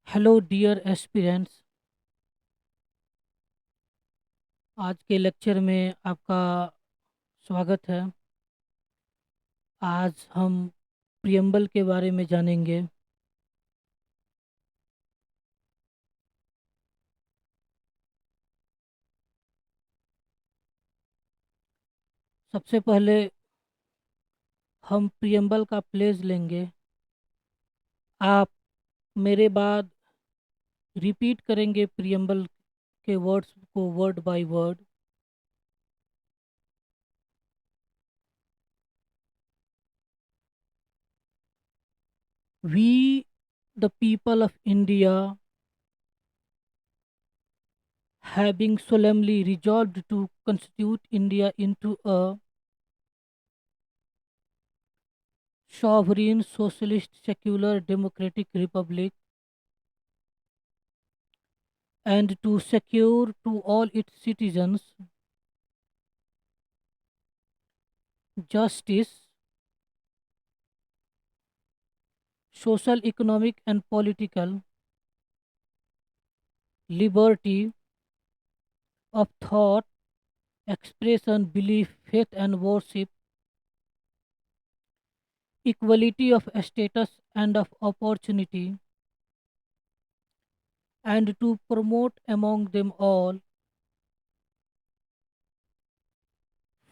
Hello dear aspirants. आज के lecture में आपका स्वागत है। आज हम प्रियम्बल के बारे में जानेंगे। सबसे पहले हम प्रियम्बल का प्लेज लेंगे। आप मेरे बाद रिपीट करेंगे प्रियम्बल के वर्ड्स को word by word. We the people of India having solemnly resolved to constitute India into a sovereign socialist secular democratic republic and to secure to all its citizens justice, social, economic, and political liberty of thought, expression, belief, faith, and worship, equality of status and of opportunity, and to promote among them all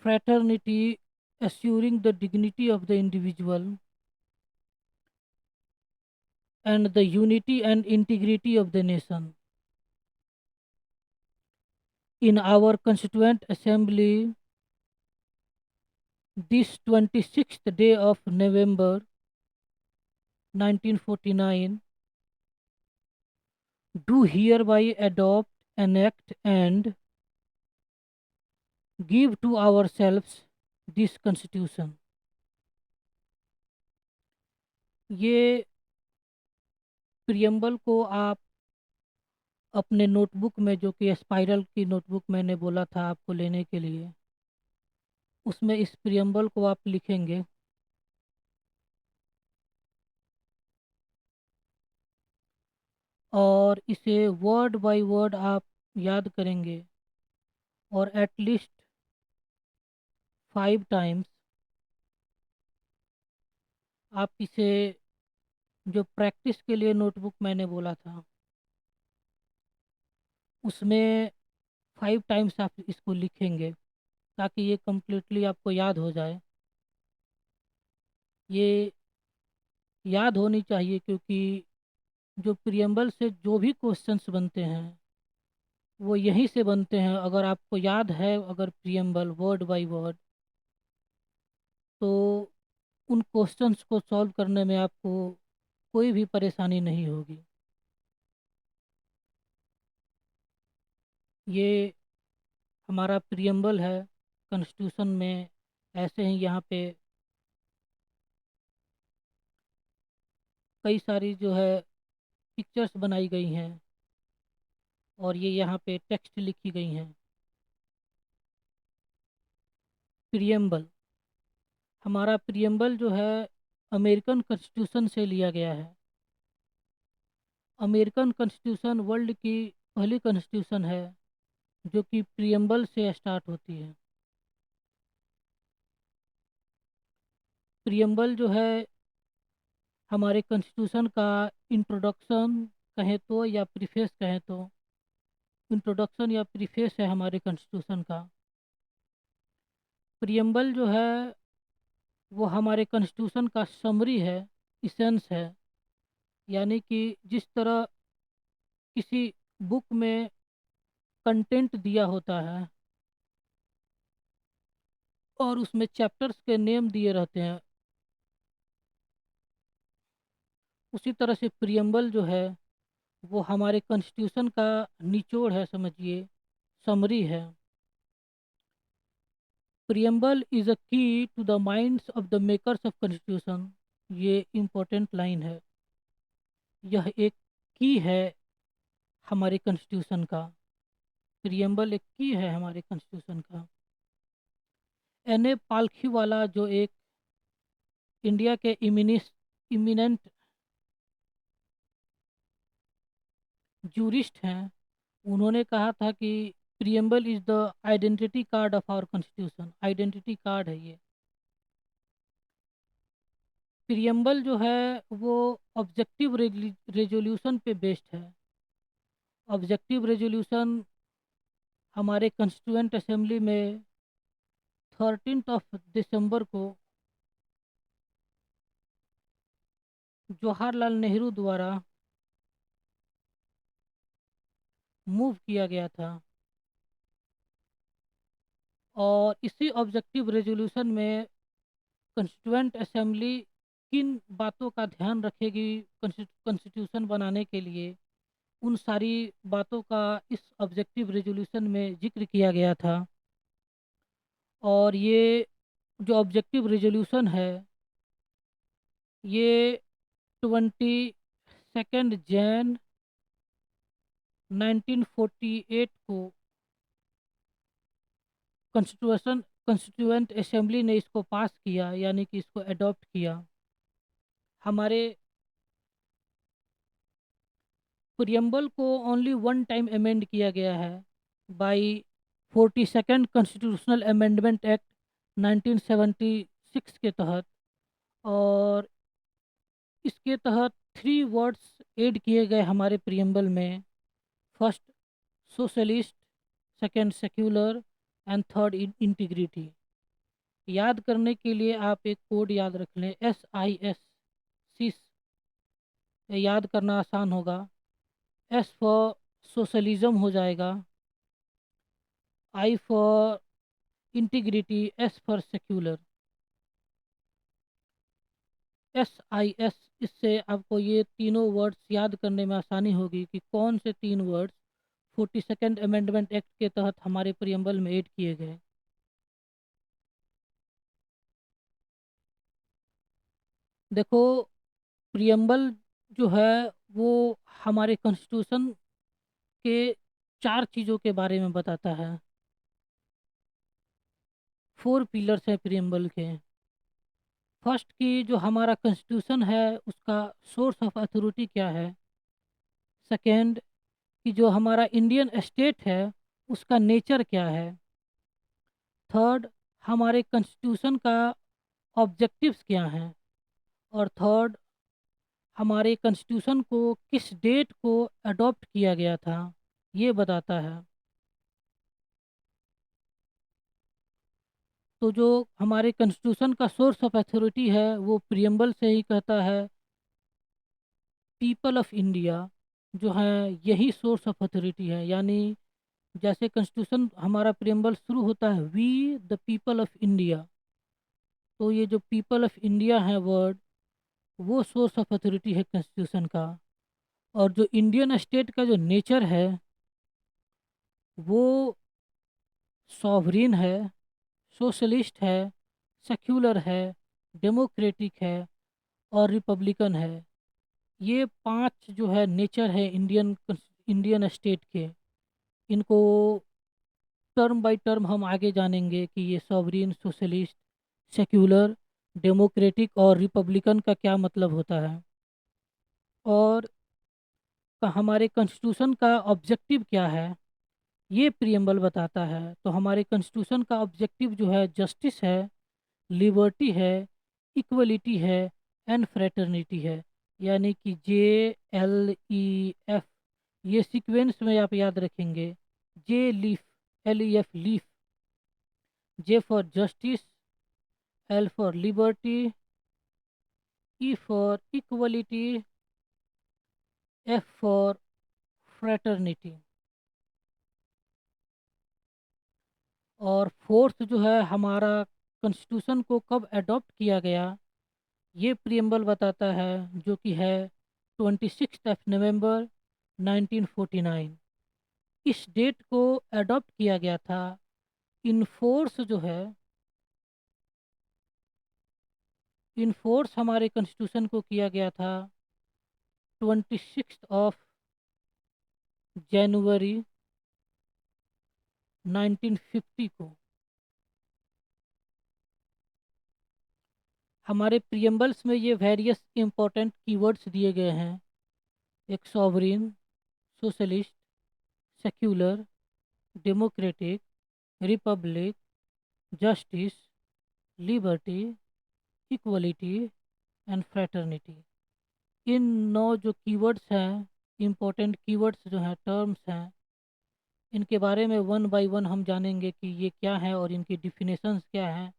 fraternity, assuring the dignity of the individual and the unity and integrity of the nation. In our Constituent Assembly, this 26th day of November 1949, do hereby adopt, enact, and give to ourselves this Constitution. ये preamble को आप अपने notebook में, जो कि spiral की notebook मैंने बोला था आपको लेने के लिए, उसमें इस प्रियम्बल को आप लिखेंगे और इसे वर्ड बाय वर्ड आप याद करेंगे और एटलीस्ट 5 टाइम्स आप इसे, जो प्रैक्टिस के लिए नोटबुक मैंने बोला था उसमें 5 टाइम्स आप इसको लिखेंगे ताकि ये कम्प्लीटली आपको याद हो जाए। ये याद होनी चाहिए क्योंकि जो प्रियम्बल से जो भी क्वेश्चंस बनते हैं वो यहीं से बनते हैं। अगर आपको याद है, अगर प्रियम्बल वर्ड बाय वर्ड, तो उन क्वेश्चंस को सॉल्व करने में आपको कोई भी परेशानी नहीं होगी। ये हमारा प्रियम्बल है कॉन्स्टिट्यूशन में। ऐसे ही यहाँ पे कई सारी जो है पिक्चर्स बनाई गई हैं और ये यहाँ पे टेक्स्ट लिखी गई हैं। प्रियम्बल, हमारा प्रियम्बल जो है अमेरिकन कॉन्स्टिट्यूशन से लिया गया है। अमेरिकन कॉन्स्टिट्यूशन वर्ल्ड की पहली कॉन्स्टिट्यूशन है जो कि प्रियम्बल से स्टार्ट होती है। प्रियम्बल जो है हमारे कॉन्स्टिट्यूशन का इंट्रोडक्शन कहें तो, या प्रीफेस कहें तो, इंट्रोडक्शन या प्रीफेस है हमारे कॉन्स्टिट्यूशन का। प्रियम्बल जो है वो हमारे कॉन्स्टिट्यूशन का समरी है, इसेंस है। यानी कि जिस तरह किसी बुक में कंटेंट दिया होता है और उसमें चैप्टर्स के नेम दिए रहते हैं, उसी तरह से प्रियम्बल जो है वो हमारे कॉन्स्टिट्यूशन का निचोड़ है, समझिए, समरी है। Preamble is a key to the minds of the makers of constitution. ये इम्पोर्टेंट लाइन है। यह एक की है हमारे कॉन्स्टिट्यूशन का। प्रियम्बल एक की है हमारे कॉन्स्टिट्यूशन का। एन ए पालखी वाला जो एक इंडिया के इमिनेंट जूरिस्ट हैं, उन्होंने कहा था कि preamble is the identity card of our constitution. Identity card है ये। प्रियम्बल जो है वो ऑब्जेक्टिव रेजोल्यूशन पे बेस्ड है। ऑब्जेक्टिव रेजोल्यूशन हमारे कॉन्स्टिट्यूएंट असेंबली में 13 दिसंबर को जवाहरलाल नेहरू द्वारा मूव किया गया था। और इसी ऑब्जेक्टिव रेजोल्यूशन में कॉन्स्टिट्यूएंट असेंबली किन बातों का ध्यान रखेगी कॉन्स्टिट्यूशन बनाने के लिए, उन सारी बातों का इस ऑब्जेक्टिव रेजोल्यूशन में जिक्र किया गया था। और ये जो ऑब्जेक्टिव रेजोल्यूशन है ये 22 जनवरी 1948 को कॉन्स्टिट्यूएंट असेंबली ने इसको पास किया, यानी कि इसको अडॉप्ट किया। हमारे प्रियम्बल को ओनली वन टाइम अमेंड किया गया है by 42nd constitutional amendment act 1976 के तहत। और इसके तहत 3 वर्ड्स ऐड किए गए हमारे प्रियम्बल में। First socialist, second secular and third integrity. याद करने के लिए आप एक कोड याद रख लें, SIS। याद करना आसान होगा। S फॉर सोशलिज्म हो जाएगा, I for integrity, S for secular. SIS, इससे आपको ये तीनों वर्ड्स याद करने में आसानी होगी कि कौन से 3 वर्ड्स 42nd अमेंडमेंट एक्ट के तहत हमारे प्रियम्बल में ऐड किए गए। देखो, प्रियम्बल जो है वो हमारे कॉन्स्टिट्यूशन के 4 चीज़ों के बारे में बताता है। 4 पिलर्स है प्रियम्बल के। फर्स्ट की जो हमारा कॉन्स्टिट्यूशन है उसका सोर्स ऑफ अथॉरिटी क्या है। सेकंड कि जो हमारा इंडियन स्टेट है उसका नेचर क्या है। थर्ड, हमारे कॉन्स्टिट्यूशन का ऑब्जेक्टिव्स क्या हैं। और थर्ड, हमारे कॉन्स्टिट्यूशन को किस डेट को अडॉप्ट किया गया था, ये बताता है। तो जो हमारे कॉन्स्टिट्यूशन का सोर्स ऑफ अथॉरिटी है वो प्रियम्बल से ही कहता है पीपल ऑफ इंडिया जो है यही सोर्स ऑफ अथॉरिटी है। यानी जैसे कॉन्स्टिट्यूशन हमारा प्रियम्बल शुरू होता है we the people of India, तो ये जो पीपल ऑफ इंडिया है वर्ड, वो सोर्स ऑफ अथॉरिटी है कॉन्स्टिट्यूशन का। और जो इंडियन स्टेट का जो नेचर है वो सॉवरिन है, सोशलिस्ट है, सेक्युलर है, डेमोक्रेटिक है और रिपब्लिकन है। ये 5 जो है नेचर है इंडियन स्टेट के। इनको टर्म बाय टर्म हम आगे जानेंगे कि ये सॉवरिन, सोशलिस्ट, सेक्युलर, डेमोक्रेटिक और रिपब्लिकन का क्या मतलब होता है। और हमारे कॉन्स्टिट्यूशन का ऑब्जेक्टिव क्या है ये प्रियम्बल बताता है। तो हमारे कॉन्स्टिट्यूशन का ऑब्जेक्टिव जो है जस्टिस है, लिबर्टी है, इक्वलिटी है एंड फ्रेटर्निटी है। यानी कि JLEF, ये सीक्वेंस में आप याद रखेंगे। J leaf, LEF leaf, J for justice, L for liberty, E for equality, F for fraternity. और फोर्थ जो है हमारा कॉन्स्टिट्यूशन को कब अडॉप्ट किया गया ये प्रियम्बल बताता है, जो कि है 26 नवंबर 1949। इस डेट को अडॉप्ट किया गया था। इनफोर्स जो है, इनफोर्स हमारे कॉन्स्टिट्यूशन को किया गया था 26 जनवरी 1950 को। हमारे प्रियम्बल्स में ये वेरियस इंपॉर्टेंट कीवर्ड्स दिए गए हैं। एक sovereign, socialist, secular, democratic, republic, justice, liberty, equality and fraternity. इन 9 जो कीवर्ड्स हैं, इम्पोर्टेंट कीवर्ड्स जो हैं, टर्म्स हैं, इनके बारे में वन बाय वन हम जानेंगे कि ये क्या है और इनकी डिफिनेशंस क्या हैं।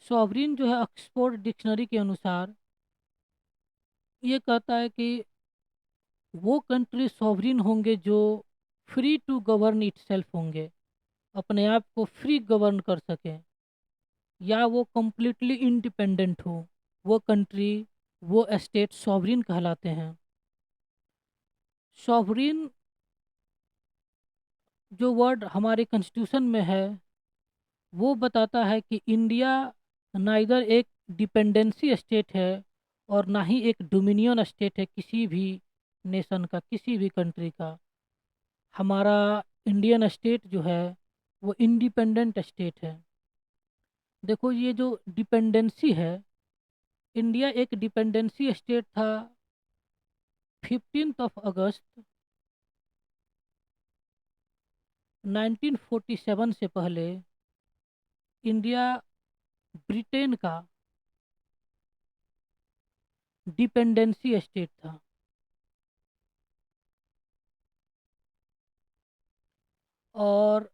सॉवरिन जो है ऑक्सफोर्ड डिक्शनरी के अनुसार ये कहता है कि वो कंट्री सॉवरिन होंगे जो फ्री टू गवर्न इटसेल्फ होंगे, अपने आप को फ्री गवर्न कर सकें, या वो कम्प्लीटली इंडिपेंडेंट हो। वो कंट्री, वो स्टेट सॉवरिन कहलाते हैं। सॉवरिन जो वर्ड हमारे कॉन्स्टिट्यूशन में है वो बताता है कि इंडिया नाइदर एक डिपेंडेंसी स्टेट है और ना ही एक डोमिनियन स्टेट है किसी भी नेशन का, किसी भी कंट्री का। हमारा इंडियन स्टेट जो है वो इंडिपेंडेंट स्टेट है। देखो ये जो डिपेंडेंसी है, इंडिया एक डिपेंडेंसी स्टेट था 15 अगस्त 1947 से पहले। इंडिया ब्रिटेन का डिपेंडेंसी स्टेट था। और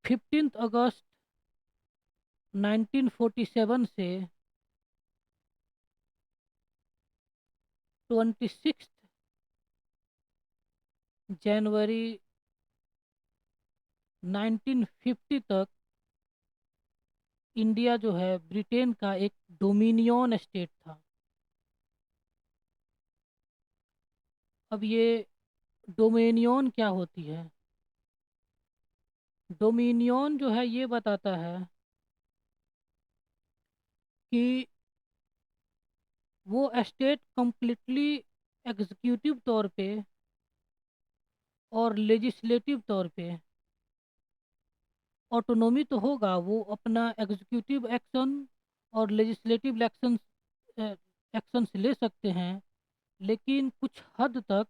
15 अगस्त 1947 से 26 जनवरी 1950 तक इंडिया जो है ब्रिटेन का एक डोमिनियन स्टेट था। अब ये डोमिनियन क्या होती है? डोमिनियन जो है ये बताता है कि वो स्टेट कंप्लीटली एग्जीक्यूटिव तौर पे और लेजिस्लेटिव तौर पे ऑटोनोमी तो होगा, वो अपना एग्जीक्यूटिव एक्शन और लेजिस्लेटिव एक्शंस ले सकते हैं, लेकिन कुछ हद तक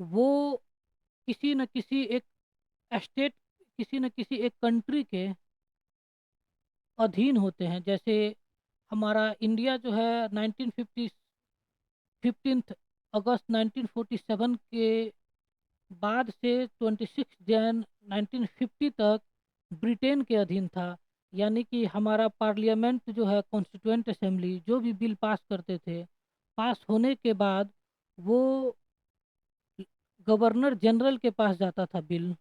वो किसी न किसी एक स्टेट, किसी न किसी एक कंट्री के अधीन होते हैं। जैसे हमारा इंडिया जो है 1950 15 अगस्त 1947 के बाद से 26 जनवरी 1950 तक ब्रिटेन के अधीन था। यानी कि हमारा पार्लियामेंट जो है, कॉन्स्टिट्यूएंट असेंबली, जो भी बिल पास करते थे, पास होने के बाद वो गवर्नर जनरल के पास जाता था बिल।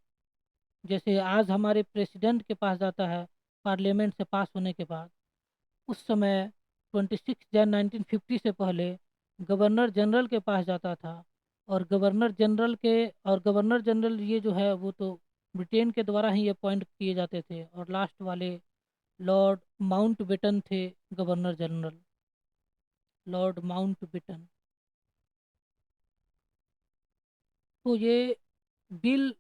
जैसे आज हमारे प्रेसिडेंट के पास जाता है पार्लियामेंट से पास होने के बाद, उस समय 26 जनवरी 1950 से पहले गवर्नर जनरल के पास जाता था। और गवर्नर जनरल ये जो है वो तो ब्रिटेन के द्वारा ही अपॉइंट किए जाते थे, और लास्ट वाले लॉर्ड माउंटबेटन थे गवर्नर जनरल, लॉर्ड माउंटबेटन। तो ये बिल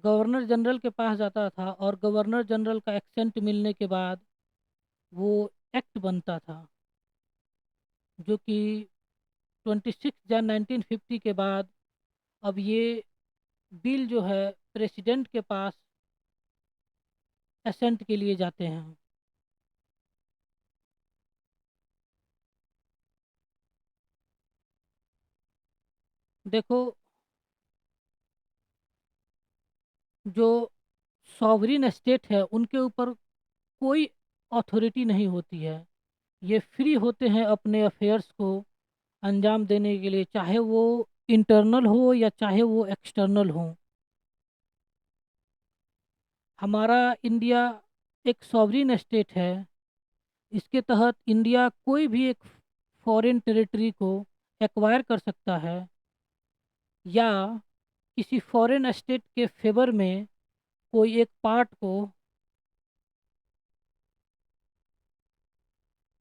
गवर्नर जनरल के पास जाता था और गवर्नर जनरल का एक्सेंट मिलने के बाद वो एक्ट बनता था, जो कि 26 जनवरी 1950 के बाद अब ये बिल जो है प्रेसिडेंट के पास असेंट के लिए जाते हैं। देखो, जो सॉवरिन स्टेट है उनके ऊपर कोई अथॉरिटी नहीं होती है। ये फ्री होते हैं अपने अफेयर्स को अंजाम देने के लिए, चाहे वो इंटरनल हो या चाहे वो एक्सटर्नल हो। हमारा इंडिया एक सॉवरिन स्टेट है। इसके तहत इंडिया कोई भी एक फॉरेन टेरिटरी को एक्वायर कर सकता है, या किसी फॉरेन स्टेट के फेवर में कोई एक पार्ट को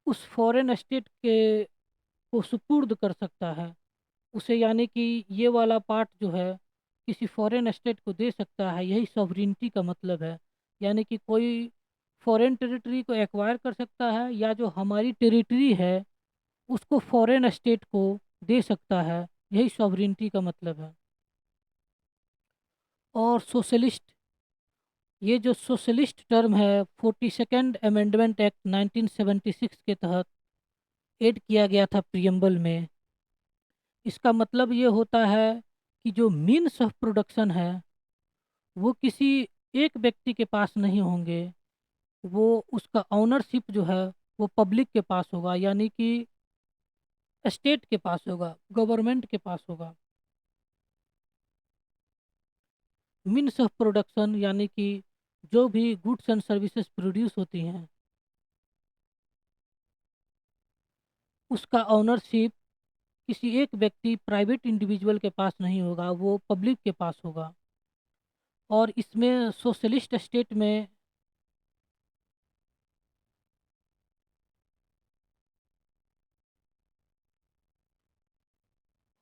उस फॉरेन स्टेट के को सुपुर्द कर सकता है उसे। यानी कि ये वाला पार्ट जो है किसी फॉरेन स्टेट को दे सकता है, यही सॉवरिनिटी का मतलब है। यानी कि कोई फॉरेन टेरिटरी को एक्वायर कर सकता है, या जो हमारी टेरिटरी है उसको फॉरेन स्टेट को दे सकता है। यही सॉवरिनिटी का मतलब है। और सोशलिस्ट, ये जो सोशलिस्ट टर्म है 42nd अमेंडमेंट एक्ट 1976 के तहत ऐड किया गया था प्रियम्बल में। इसका मतलब ये होता है कि जो मीन्स ऑफ प्रोडक्शन है वो किसी एक व्यक्ति के पास नहीं होंगे, वो उसका ऑनरशिप जो है वो पब्लिक के पास होगा, यानी कि स्टेट के पास होगा, गवर्नमेंट के पास होगा। मीन्स ऑफ प्रोडक्शन यानी कि जो भी गुड्स एंड सर्विसेज प्रोड्यूस होती हैं उसका ऑनरशिप किसी एक व्यक्ति प्राइवेट इंडिविजुअल के पास नहीं होगा, वो पब्लिक के पास होगा। और इसमें सोशलिस्ट स्टेट में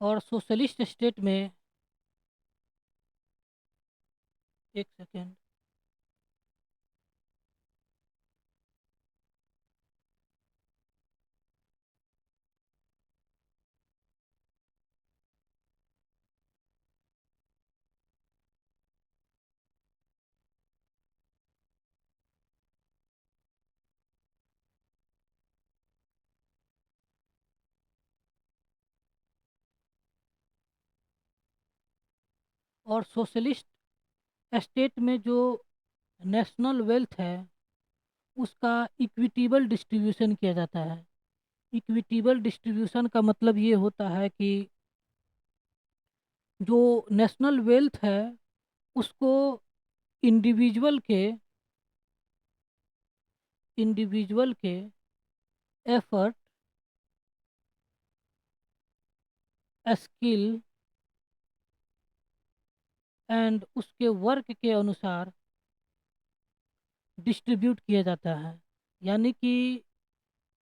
और सोशलिस्ट स्टेट में, एक सेकेंड, और सोशलिस्ट स्टेट में जो नेशनल वेल्थ है उसका इक्विटेबल डिस्ट्रीब्यूशन किया जाता है। इक्विटेबल डिस्ट्रीब्यूशन का मतलब ये होता है कि जो नेशनल वेल्थ है उसको इंडिविजुअल के इंडिविजुअल के एफर्ट, स्किल एंड उसके वर्क के अनुसार डिस्ट्रीब्यूट किया जाता है। यानी कि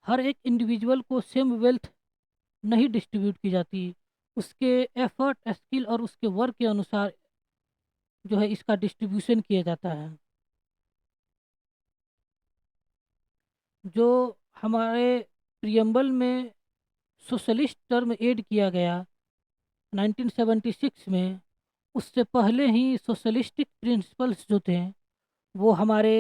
हर एक इंडिविजुअल को सेम वेल्थ नहीं डिस्ट्रीब्यूट की जाती, उसके एफर्ट, स्किल और उसके वर्क के अनुसार जो है इसका डिस्ट्रीब्यूशन किया जाता है। जो हमारे प्रियम्बल में सोशलिस्ट टर्म ऐड किया गया 1976 में, उससे पहले ही सोशलिस्टिक प्रिंसिपल्स जो थे वो हमारे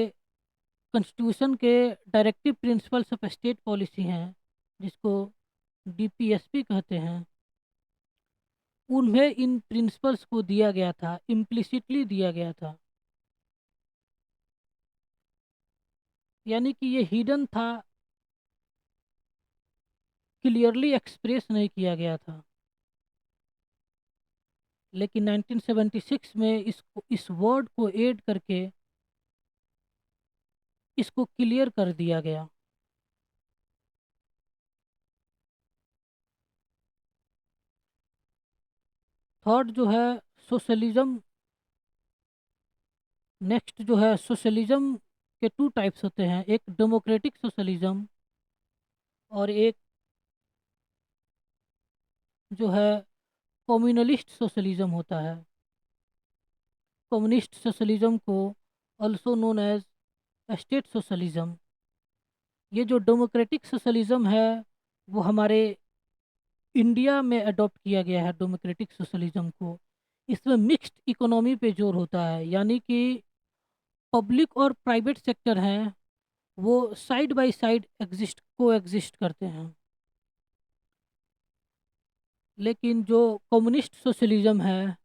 कॉन्स्टिट्यूशन के directive principles of state policy हैं, जिसको डीपीएसपी कहते हैं। उन्हें इन प्रिंसिपल्स को दिया गया था, इम्प्लिसिटली दिया गया था, यानी कि ये हिडन था, क्लियरली एक्सप्रेस नहीं किया गया था। लेकिन 1976 में इस वर्ड को ऐड करके इसको क्लियर कर दिया गया। थर्ड जो है सोशलिज्म। नेक्स्ट जो है सोशलिज्म के टू टाइप्स होते हैं, एक डेमोक्रेटिक सोशलिज्म और एक जो है कम्युनलिस्ट सोशलिज्म होता है। कम्युनिस्ट सोशलिज्म को also known as state socialism. ये जो डेमोक्रेटिक सोशलिज्म है वो हमारे इंडिया में अडॉप्ट किया गया है डेमोक्रेटिक सोशलिज्म को। इसमें मिक्स्ड इकोनॉमी पे जोर होता है, यानी कि पब्लिक और प्राइवेट सेक्टर हैं वो साइड बाय साइड को एग्जिस्ट करते हैं। लेकिन जो कम्युनिस्ट सोशलिज्म है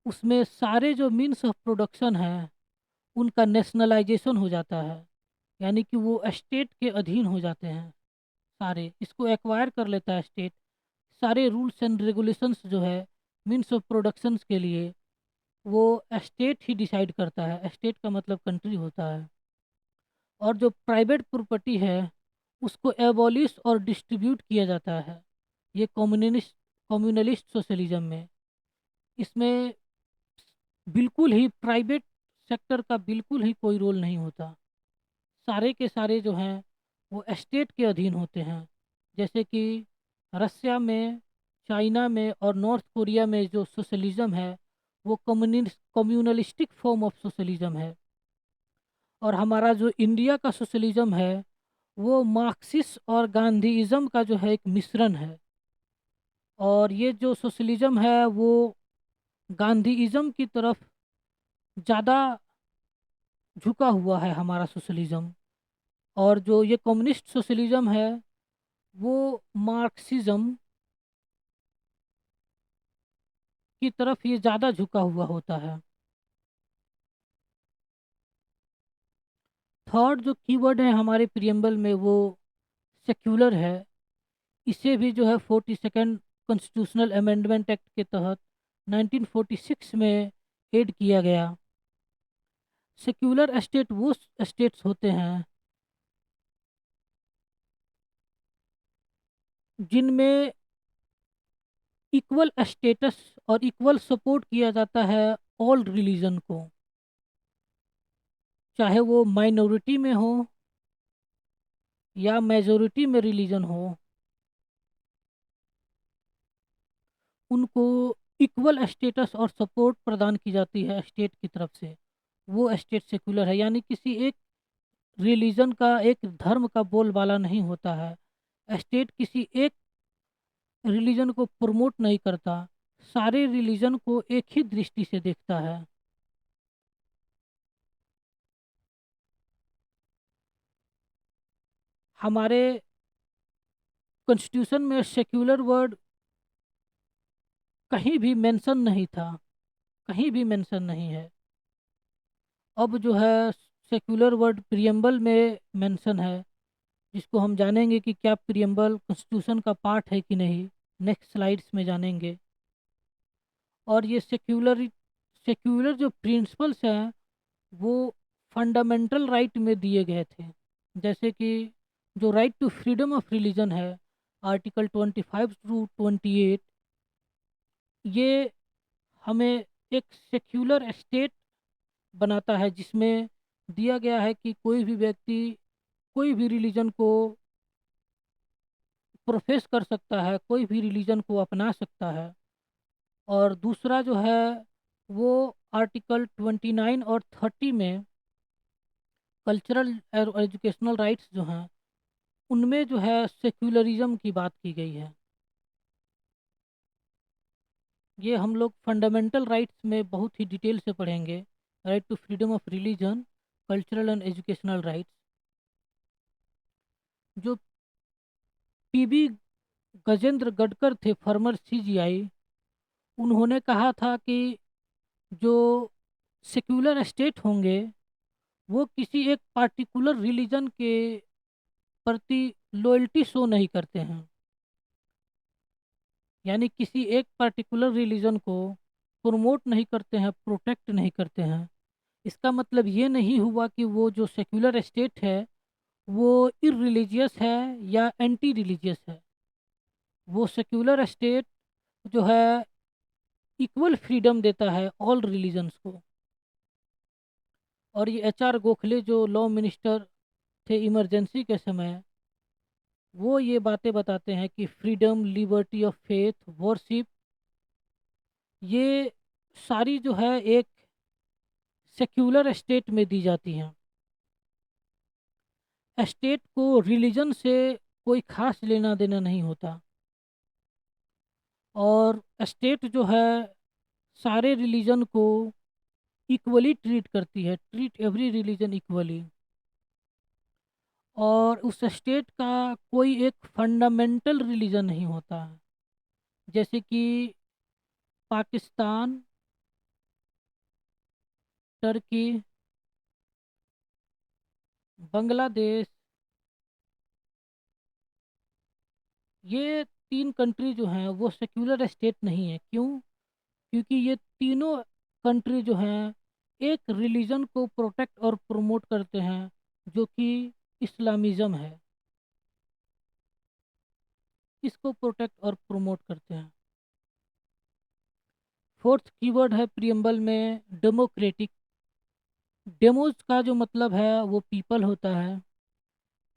उसमें सारे जो मीन्स ऑफ प्रोडक्शन है उनका नेशनलाइजेशन हो जाता है, यानी कि वो स्टेट के अधीन हो जाते हैं। सारे इसको एक्वायर कर लेता है स्टेट। सारे रूल्स एंड रेगुलेशंस जो है मीन्स ऑफ प्रोडक्शंस के लिए वो स्टेट ही डिसाइड करता है। स्टेट का मतलब कंट्री होता है। और जो प्राइवेट प्रॉपर्टी है उसको एबॉलिश और डिस्ट्रीब्यूट किया जाता है। ये कम्युनलिस्ट सोशलिज्म में, इसमें बिल्कुल ही प्राइवेट सेक्टर का बिल्कुल ही कोई रोल नहीं होता। सारे के सारे जो हैं वो स्टेट के अधीन होते हैं। जैसे कि रसिया में, चाइना में और नॉर्थ कोरिया में जो सोशलिज्म है वो कम्युनलिस्टिक फॉर्म ऑफ सोशलिज्म है। और हमारा जो इंडिया का सोशलिज्म है वो मार्क्सिस्ट और गांधीइज्म का जो है एक मिश्रण है। और ये जो सोशलिज्म है वो गांधीइज्म की तरफ ज़्यादा झुका हुआ है हमारा सोशलिज्म। और जो ये कम्युनिस्ट सोशलिज्म है वो मार्क्सिज्म की तरफ ये ज़्यादा झुका हुआ होता है। थर्ड जो कीवर्ड है हमारे प्रियम्बल में वो सेक्युलर है। इसे भी जो है 42nd कॉन्स्टिट्यूशनल अमेंडमेंट एक्ट के तहत 1946 में ऐड किया गया। सेक्युलर स्टेट वो स्टेट्स होते हैं जिनमें इक्वल स्टेटस और इक्वल सपोर्ट किया जाता है ऑल रिलीजन को, चाहे वो माइनॉरिटी में हो या मेजोरिटी में रिलीजन हो, उनको इक्वल स्टेटस और सपोर्ट प्रदान की जाती है स्टेट की तरफ से। वो स्टेट सेक्युलर है, यानी किसी एक रिलीजन का, एक धर्म का बोलबाला नहीं होता है। स्टेट किसी एक रिलीजन को प्रमोट नहीं करता, सारे रिलीजन को एक ही दृष्टि से देखता है। हमारे कॉन्स्टिट्यूशन में सेक्युलर वर्ड कहीं भी मेंशन नहीं था, कहीं भी मेंशन नहीं है। अब जो है सेक्युलर वर्ड प्रियम्बल में मेंशन है, जिसको हम जानेंगे कि क्या प्रियम्बल कॉन्स्टिट्यूशन का पार्ट है कि नहीं, नेक्स्ट स्लाइड्स में जानेंगे। और ये सेक्युलर सेक्युलर जो प्रिंसिपल्स हैं वो फंडामेंटल राइट में दिए गए थे। जैसे कि जो right to freedom of religion है, आर्टिकल 25 टू 28, ये हमें एक सेक्युलर स्टेट बनाता है, जिसमें दिया गया है कि कोई भी व्यक्ति कोई भी रिलीजन को प्रोफेस कर सकता है, कोई भी रिलीजन को अपना सकता है। और दूसरा जो है वो आर्टिकल 29 और 30 में कल्चरल और एजुकेशनल राइट्स जो हैं उनमें जो है सेक्युलरिज्म की बात की गई है। ये हम लोग फंडामेंटल राइट्स में बहुत ही डिटेल से पढ़ेंगे। Right to freedom of religion, cultural and educational rights. जो पीबी गजेंद्र गडकर थे, फॉर्मर सीजीआई, उन्होंने कहा था कि जो सेक्युलर स्टेट होंगे वो किसी एक पार्टिकुलर रिलीजन के प्रति लॉयल्टी शो नहीं करते हैं, यानी किसी एक पर्टिकुलर रिलीजन को प्रमोट नहीं करते हैं, प्रोटेक्ट नहीं करते हैं। इसका मतलब ये नहीं हुआ कि वो जो सेक्युलर स्टेट है वो इररिलीजियस है या एंटी रिलीजियस है। वो सेक्युलर स्टेट जो है इक्वल फ्रीडम देता है ऑल रिलीजन्स को। और ये एचआर गोखले जो लॉ मिनिस्टर थे इमरजेंसी के समय, वो ये बातें बताते हैं कि freedom, liberty of faith, worship, ये सारी जो है एक सेक्युलर स्टेट में दी जाती हैं। स्टेट को रिलीजन से कोई खास लेना देना नहीं होता। और स्टेट जो है सारे रिलीजन को इक्वली ट्रीट करती है, ट्रीट एवरी रिलीजन इक्वली। और उस स्टेट का कोई एक फंडामेंटल रिलीजन नहीं होता है। जैसे कि पाकिस्तान, टर्की, बांग्लादेश, ये तीन कंट्री जो हैं वो सेक्युलर स्टेट नहीं है। क्यों? क्योंकि ये तीनों कंट्री जो हैं एक रिलीजन को प्रोटेक्ट और प्रमोट करते हैं, जो कि इस्लामिज़्म है। इसको प्रोटेक्ट और प्रमोट करते हैं। फोर्थ कीवर्ड है प्रियम्बल में डेमोक्रेटिक। डेमोज का जो मतलब है वो पीपल होता है।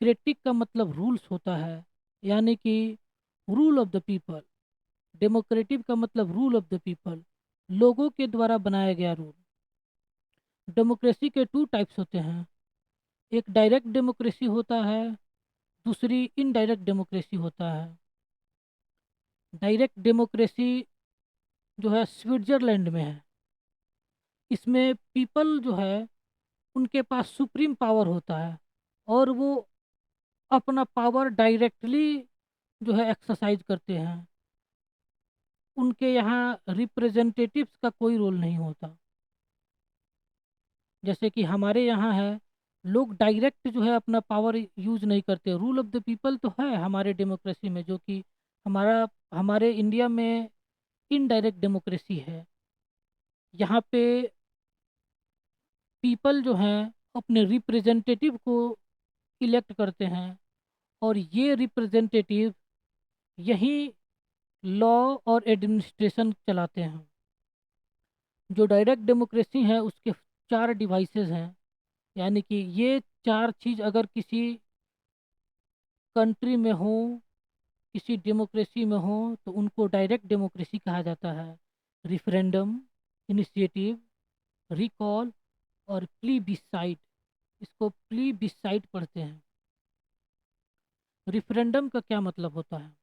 क्रेटिक का मतलब रूल्स होता है, यानी कि rule of the people. Democratic का मतलब रूल ऑफ द पीपल, लोगों के द्वारा बनाया गया रूल। डेमोक्रेसी के टू टाइप्स होते हैं, एक डायरेक्ट डेमोक्रेसी होता है, दूसरी इनडायरेक्ट डेमोक्रेसी होता है। डायरेक्ट डेमोक्रेसी जो है स्विट्जरलैंड में है। इसमें पीपल जो है उनके पास सुप्रीम पावर होता है, और वो अपना पावर डायरेक्टली जो है एक्सरसाइज करते हैं। उनके यहाँ रिप्रेजेंटेटिव्स का कोई रोल नहीं होता। जैसे कि हमारे यहाँ है, लोग डायरेक्ट जो है अपना पावर यूज नहीं करते। रूल ऑफ द पीपल तो है हमारे डेमोक्रेसी में, जो कि हमारा हमारे इंडिया में इनडायरेक्ट डेमोक्रेसी है। यहाँ पे पीपल जो हैं अपने रिप्रेजेंटेटिव को इलेक्ट करते हैं, और ये रिप्रेजेंटेटिव यही लॉ और एडमिनिस्ट्रेशन चलाते हैं। जो डायरेक्ट डेमोक्रेसी है उसके चार डिवाइसेस हैं, यानी कि ये चार चीज़ अगर किसी कंट्री में हो, किसी डेमोक्रेसी में हो, तो उनको डायरेक्ट डेमोक्रेसी कहा जाता है। रिफरेंडम, इनिशिएटिव, रिकॉल और प्लीबिसाइड। इसको प्लीबिसाइड पढ़ते हैं। रिफरेंडम का क्या मतलब होता है?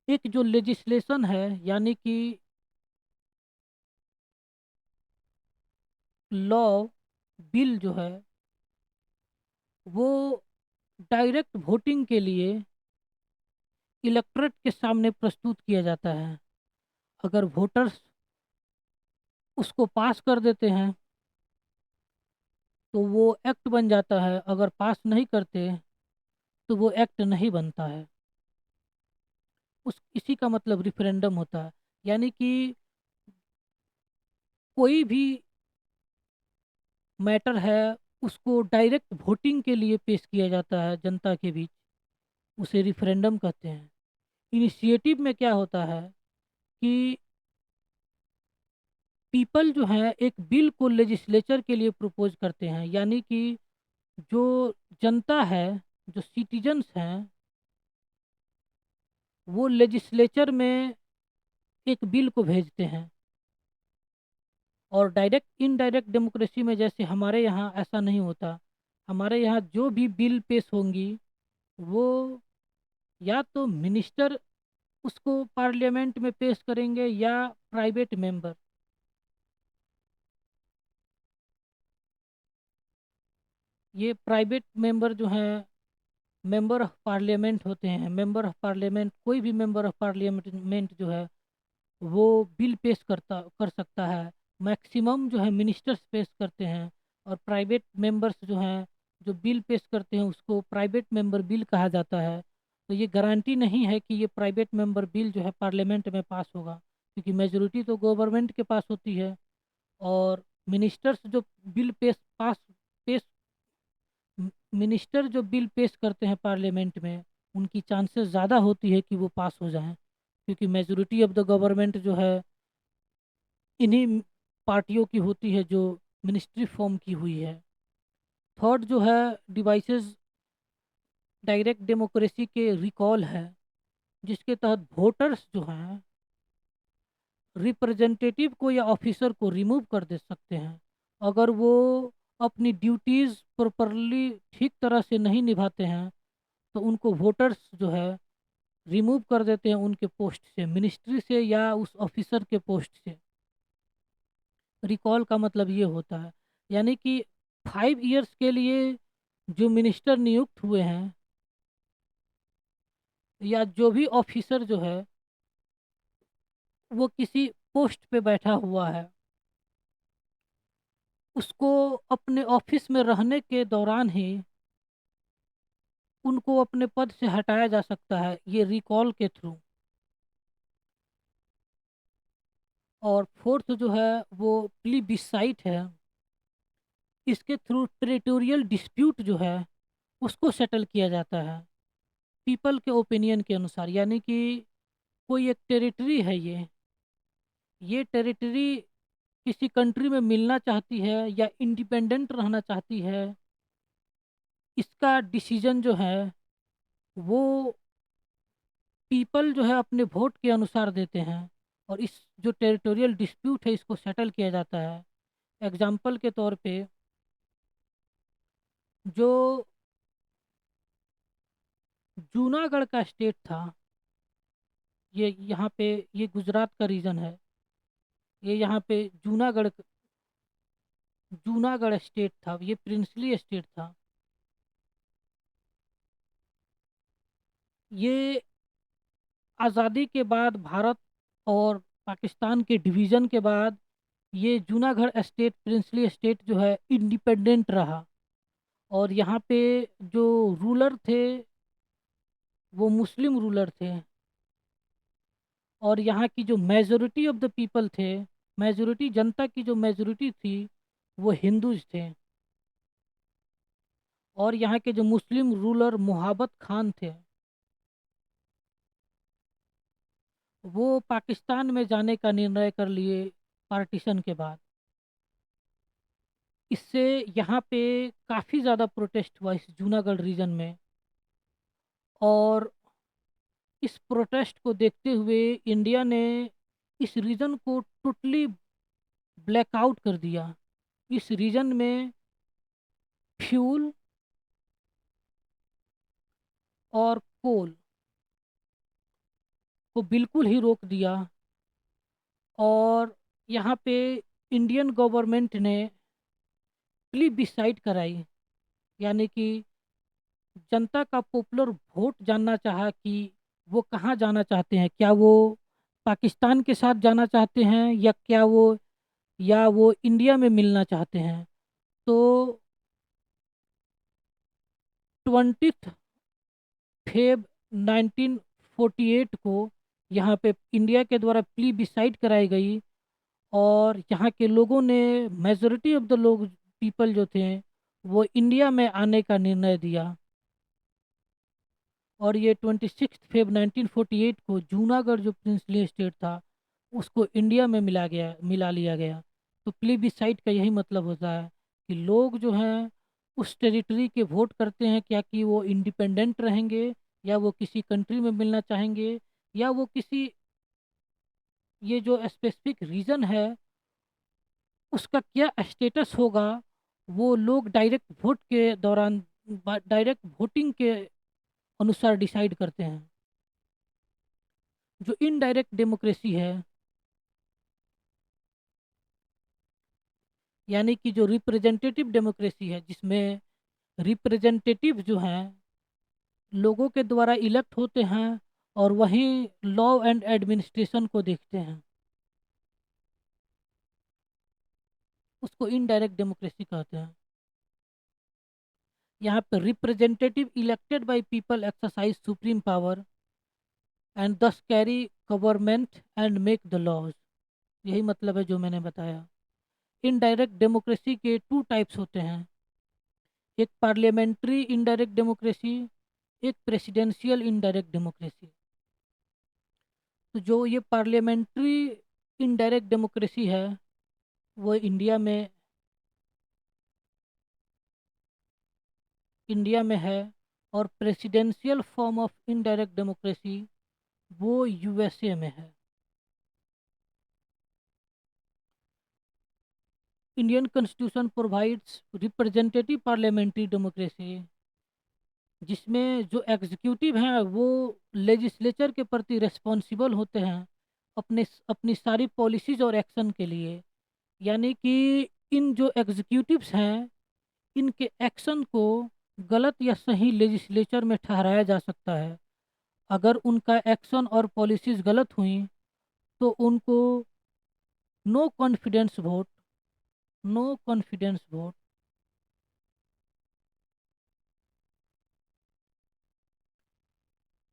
एक जो लेजिस्लेशन है, यानी कि लॉ, बिल जो है वो डायरेक्ट वोटिंग के लिए इलेक्टोरेट के सामने प्रस्तुत किया जाता है। अगर वोटर्स उसको पास कर देते हैं तो वो एक्ट बन जाता है, अगर पास नहीं करते तो वो एक्ट नहीं बनता है। उस इसी का मतलब रिफरेंडम होता है। यानी कि कोई भी मैटर है उसको डायरेक्ट वोटिंग के लिए पेश किया जाता है जनता के बीच, उसे रिफरेंडम कहते हैं। इनिशिएटिव में क्या होता है कि पीपल जो है एक बिल को लेजिस्लेचर के लिए प्रपोज करते हैं, यानी कि जो जनता है, जो सिटीजन्स हैं, वो लेजिस्लेचर में एक बिल को भेजते हैं। और डायरेक्ट इनडायरेक्ट डेमोक्रेसी में जैसे हमारे यहाँ ऐसा नहीं होता। हमारे यहाँ जो भी बिल पेश होंगी वो या तो मिनिस्टर उसको पार्लियामेंट में पेश करेंगे या प्राइवेट मेंबर। ये प्राइवेट मेंबर जो हैं मेंबर ऑफ पार्लियामेंट होते हैं। मेंबर ऑफ पार्लियामेंट, कोई भी मेंबर ऑफ पार्लियामेंट जो है वो बिल पेश कर सकता है। मैक्सिमम जो है मिनिस्टर्स पेश करते हैं, और प्राइवेट मेंबर्स जो हैं जो बिल पेश करते हैं उसको प्राइवेट मेंबर बिल कहा जाता है। तो ये गारंटी नहीं है कि ये प्राइवेट मेंबर बिल जो है पार्लियामेंट में पास होगा, क्योंकि मेजोरिटी तो गवर्नमेंट के पास होती है। और मिनिस्टर्स जो बिल पेश मिनिस्टर जो बिल पेश करते हैं पार्लियामेंट में, उनकी चांसेस ज़्यादा होती है कि वो पास हो जाएं, क्योंकि मेजोरिटी ऑफ द गवर्नमेंट जो है इन्हीं पार्टियों की होती है जो मिनिस्ट्री फॉर्म की हुई है। थर्ड जो है डिवाइसेस डायरेक्ट डेमोक्रेसी के रिकॉल है, जिसके तहत वोटर्स जो हैं रिप्रेजेंटेटिव को या ऑफिसर को रिमूव कर दे सकते हैं, अगर वो अपनी ड्यूटीज़ प्रॉपरली ठीक तरह से नहीं निभाते हैं। तो उनको वोटर्स जो है रिमूव कर देते हैं उनके पोस्ट से, मिनिस्ट्री से या उस ऑफिसर के पोस्ट से। रिकॉल का मतलब ये होता है, यानी कि 5 इयर्स के लिए जो मिनिस्टर नियुक्त हुए हैं या जो भी ऑफिसर जो है वो किसी पोस्ट पे बैठा हुआ है, उसको अपने ऑफिस में रहने के दौरान ही उनको अपने पद से हटाया जा सकता है, ये रिकॉल के थ्रू। और फोर्थ जो है वो प्लीबिसाइट है। इसके थ्रू टेरिटोरियल डिस्प्यूट जो है उसको सेटल किया जाता है पीपल के ओपिनियन के अनुसार। यानी कि कोई एक टेरिटरी है, ये टेरिटरी किसी कंट्री में मिलना चाहती है या इंडिपेंडेंट रहना चाहती है, इसका डिसीजन जो है वो पीपल जो है अपने वोट के अनुसार देते हैं। और इस जो टेरिटोरियल डिस्प्यूट है इसको सेटल किया जाता है। एग्जाम्पल के तौर पे जो जूनागढ़ का स्टेट था, ये यहाँ पे, ये गुजरात का रीजन है। ये यहाँ पे जूनागढ़ स्टेट था, ये प्रिंसली स्टेट था। ये आज़ादी के बाद भारत और पाकिस्तान के डिवीज़न के बाद ये जूनागढ़ स्टेट, प्रिंसली स्टेट जो है, इंडिपेंडेंट रहा। और यहाँ पे जो रूलर थे वो मुस्लिम रूलर थे। और यहाँ की जो मेजोरिटी ऑफ द पीपल थे, मेजोरिटी जनता की जो मेजोरिटी थी, वो हिंदूज थे। और यहाँ के जो मुस्लिम रूलर मुहाबत खान थे, वो पाकिस्तान में जाने का निर्णय कर लिए पार्टीशन के बाद। इससे यहाँ पे काफ़ी ज़्यादा प्रोटेस्ट हुआ इस जूनागढ़ रीजन में। और इस प्रोटेस्ट को देखते हुए इंडिया ने इस रीजन को टोटली ब्लैकआउट कर दिया। इस रीजन में फ्यूल और कोल को बिल्कुल ही रोक दिया। और यहाँ पे इंडियन गवर्नमेंट ने प्लीबिसाइड कराई, यानी कि जनता का पॉपुलर वोट जानना चाहा कि वो कहाँ जाना चाहते हैं, क्या वो पाकिस्तान के साथ जाना चाहते हैं या वो इंडिया में मिलना चाहते हैं। तो 20 फेब 1948 को यहाँ पे इंडिया के द्वारा प्लीबिसाइड कराई गई। और यहाँ के लोगों ने, मेजोरिटी ऑफ द लोग, पीपल जो थे, वो इंडिया में आने का निर्णय दिया। और ये 26 फेब 1948 को जूनागढ़ जो प्रिंसली स्टेट था उसको इंडिया में मिला लिया गया। तो प्लेबिसाइड का यही मतलब होता है कि लोग जो हैं उस टेरिटरी के वोट करते हैं, क्या कि वो इंडिपेंडेंट रहेंगे, या वो किसी कंट्री में मिलना चाहेंगे, या वो किसी, ये जो स्पेसिफिक रीजन है उसका क्या स्टेटस होगा, वो लोग डायरेक्ट वोट के दौरान, डायरेक्ट वोटिंग के अनुसार डिसाइड करते हैं। जो इनडायरेक्ट डेमोक्रेसी है, यानी कि जो रिप्रेजेंटेटिव डेमोक्रेसी है, जिसमें रिप्रेजेंटेटिव जो हैं लोगों के द्वारा इलेक्ट होते हैं और वहीं लॉ एंड एडमिनिस्ट्रेशन को देखते हैं, उसको इनडायरेक्ट डेमोक्रेसी कहते हैं। यहाँ पर representative elected by people exercise supreme power and thus carry government and make the laws. यही मतलब है जो मैंने बताया। इनडायरेक्ट डेमोक्रेसी के टू टाइप्स होते हैं, एक पार्लियामेंट्री इनडायरेक्ट डेमोक्रेसी, एक प्रेसिडेंशियल इनडायरेक्ट डेमोक्रेसी। तो जो ये पार्लियामेंट्री इनडायरेक्ट डेमोक्रेसी है वो इंडिया में है। और presidential form of indirect democracy वो यूएसए में है। Indian constitution provides representative parliamentary democracy, जिसमें जो एग्जीक्यूटिव हैं वो लेजिस्लेचर के प्रति रिस्पॉन्सिबल होते हैं अपने अपनी सारी पॉलिसीज और एक्शन के लिए। यानी कि इन जो एग्जीक्यूटिव्स हैं इनके एक्शन को गलत या सही लेजिस्लेचर में ठहराया जा सकता है। अगर उनका एक्शन और पॉलिसीज गलत हुई तो उनको no confidence vote, no confidence vote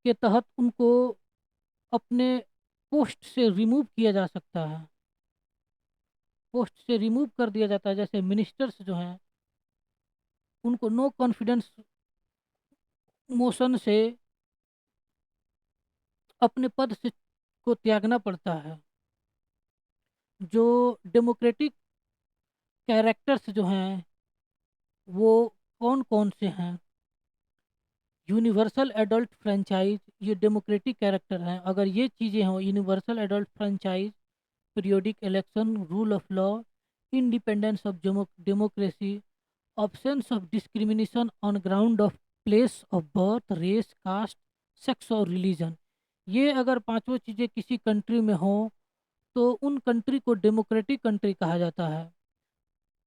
के तहत उनको अपने पोस्ट से रिमूव किया जा सकता है, पोस्ट से रिमूव कर दिया जाता है। जैसे मिनिस्टर्स जो हैं उनको नो कॉन्फिडेंस मोशन से अपने पद से को त्यागना पड़ता है। जो डेमोक्रेटिक कैरेक्टर्स जो हैं वो कौन कौन से हैं? यूनिवर्सल एडल्ट फ्रेंचाइज, ये डेमोक्रेटिक कैरेक्टर हैं। अगर ये चीज़ें हों, universal adult franchise, periodic election, rule of law, independence of democracy, absence of discrimination on ground of place of birth, race, caste, sex और रिलीजन, ये अगर पांचों चीज़ें किसी कंट्री में हो तो उन कंट्री को डेमोक्रेटिक कंट्री कहा जाता है।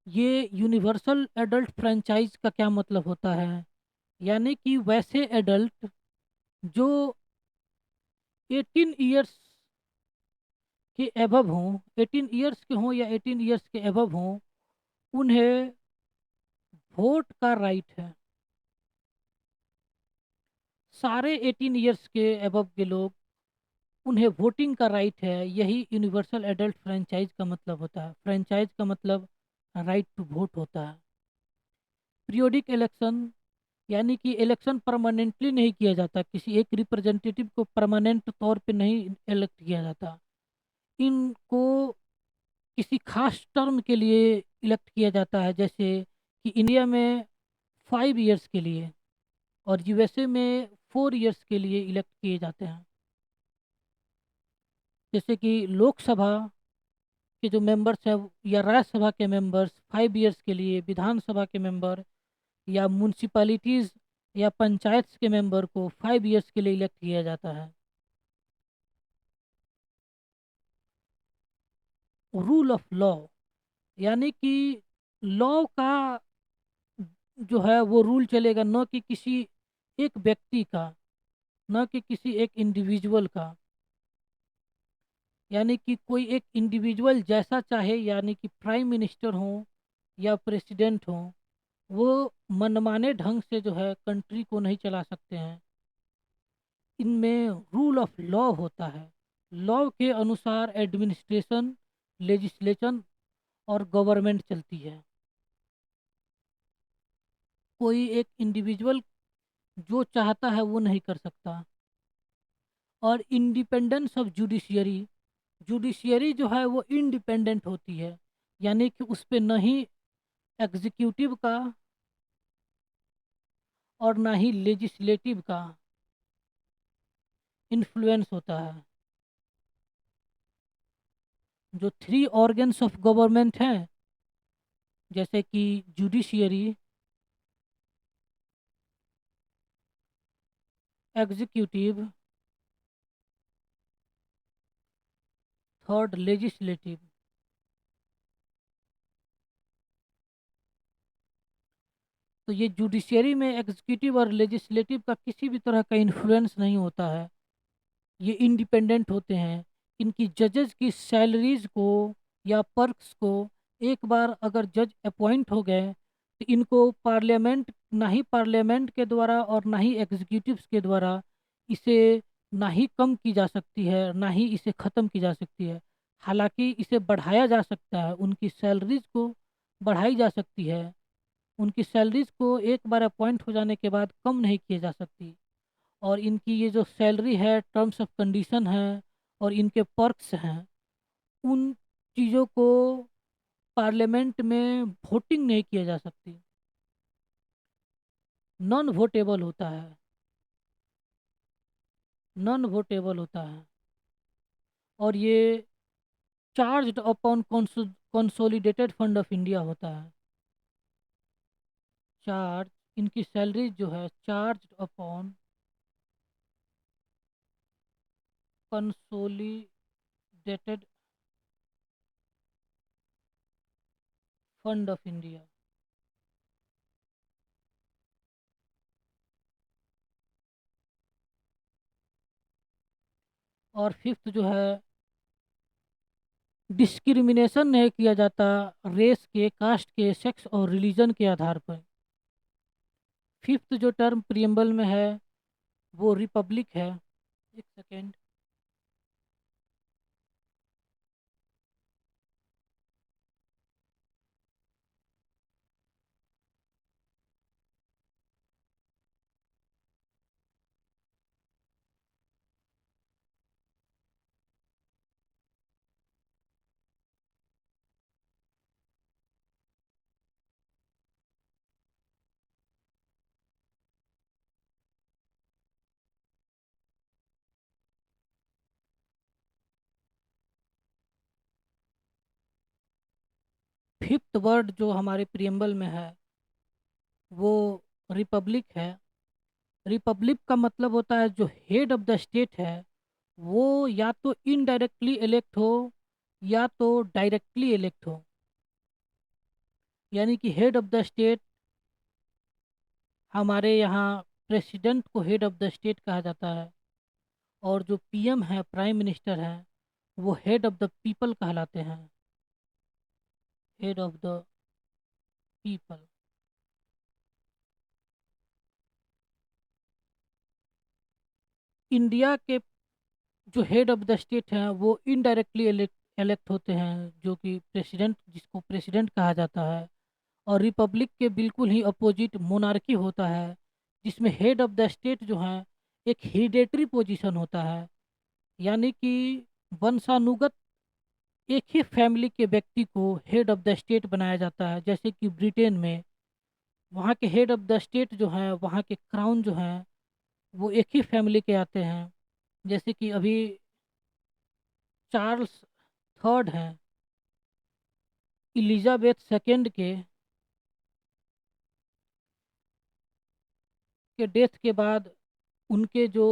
ये यूनिवर्सल एडल्ट फ्रेंचाइज का क्या मतलब होता है? यानी कि वैसे एडल्ट जो 18 ईयर्स के एबव हों, 18 ईयर्स के हों या 18 ईयर्स के एबव हों, उन्हें वोट का राइट है। सारे 18 ईयर्स के एबव के लोग, उन्हें वोटिंग का राइट है। यही यूनिवर्सल एडल्ट फ्रेंचाइज का मतलब होता है। फ्रेंचाइज का मतलब राइट टू वोट होता है। पीरियोडिक इलेक्शन, यानी कि इलेक्शन परमानेंटली नहीं किया जाता, किसी एक रिप्रेजेंटेटिव को परमानेंट तौर पे नहीं इलेक्ट किया जाता। इनको किसी खास टर्म के लिए इलेक्ट किया जाता है, जैसे कि इंडिया में 5 ईयर्स के लिए और यूएसए में 4 ईयर्स के लिए इलेक्ट किए जाते हैं। जैसे कि लोकसभा के जो मेंबर्स हैं या राज्यसभा के मेंबर्स 5 ईयर्स के लिए, विधानसभा के मेंबर या म्यूनसिपैलिटीज़ या पंचायत के मेंबर को 5 ईयर्स के लिए इलेक्ट किया जाता है। रूल ऑफ लॉ, यानी कि लॉ का जो है वो रूल चलेगा, न कि किसी एक व्यक्ति का, न कि किसी एक इंडिविजुअल का। यानी कि कोई एक इंडिविजुअल जैसा चाहे, यानी कि प्राइम मिनिस्टर हो या प्रेसिडेंट हो, वो मनमाने ढंग से जो है कंट्री को नहीं चला सकते हैं। इनमें रूल ऑफ लॉ होता है। लॉ के अनुसार एडमिनिस्ट्रेशन, लेजिस्लेशन और गवर्नमेंट चलती है। कोई एक इंडिविजुअल जो चाहता है वो नहीं कर सकता। और इंडिपेंडेंस ऑफ जुडिशियरी, जुडिशियरी जो है वो इंडिपेंडेंट होती है, यानी कि उस पे न ही एग्जीक्यूटिव का और ना ही लेजिस्लेटिव का इन्फ्लुएंस होता है। जो थ्री ऑर्गन्स ऑफ गवर्नमेंट हैं, जैसे कि जुडिशियरी, एग्जीक्यूटिव, थर्ड लेजिस्लेटिव। तो ये जुडिशियरी में एग्जीक्यूटिव और लेजिस्लेटिव का किसी भी तरह का इन्फ्लुएंस नहीं होता है। ये इंडिपेंडेंट होते हैं। इनकी जजेस की सैलरीज को या पर्क्स को, एक बार अगर जज अपॉइंट हो गए तो इनको पार्लियामेंट, ना ही पार्लियामेंट के द्वारा और ना ही एग्जीक्यूटिव्स के द्वारा इसे ना ही कम की जा सकती है, ना ही इसे ख़त्म की जा सकती है। हालांकि इसे बढ़ाया जा सकता है, उनकी सैलरीज को बढ़ाई जा सकती है। उनकी सैलरीज को एक बार अपॉइंट हो जाने के बाद कम नहीं किए जा सकती। और इनकी ये जो सैलरी है, टर्म्स ऑफ कंडीशन है और इनके पर्क्स हैं, उन चीज़ों को पार्लियामेंट में वोटिंग नहीं किया जा सकती, नॉन वोटेबल होता है। नॉन वोटेबल होता है। और ये charged upon consolidated fund of India होता है। चार्ज, इनकी सैलरी जो है charged upon consolidated fund of India. और फिफ्थ जो है, डिस्क्रिमिनेशन नहीं किया जाता रेस के, कास्ट के, सेक्स और रिलीजन के आधार पर। फिफ्थ जो टर्म प्रियम्बल में है वो रिपब्लिक है। एक सेकेंड। फिफ्थ वर्ड जो हमारे प्रियम्बल में है वो रिपब्लिक है। रिपब्लिक का मतलब होता है जो हेड ऑफ द स्टेट है वो या तो इनडायरेक्टली इलेक्ट हो या तो डायरेक्टली इलेक्ट हो। यानी कि हेड ऑफ द स्टेट, हमारे यहाँ प्रेसिडेंट को हेड ऑफ द स्टेट कहा जाता है, और जो पीएम है, प्राइम मिनिस्टर है, वो हेड ऑफ द पीपल कहलाते हैं। Head of the people. India के जो हेड ऑफ द स्टेट हैं वो इनडायरेक्टली इलेक्ट होते हैं, जो कि प्रेसिडेंट, जिसको प्रेसिडेंट कहा जाता है। और रिपब्लिक के बिल्कुल ही अपोजिट मोनार्की होता है, जिसमें हेड ऑफ द स्टेट जो है एक हेरिडेटरी पोजीशन होता है। यानी कि वंशानुगत एक ही फैमिली के व्यक्ति को हेड ऑफ द स्टेट बनाया जाता है। जैसे कि ब्रिटेन में वहाँ के हेड ऑफ द स्टेट जो है, वहाँ के क्राउन जो है, वो एक ही फैमिली के आते हैं। जैसे कि अभी चार्ल्स थर्ड हैं, इलिजाबेथ सेकेंड के डेथ के बाद उनके जो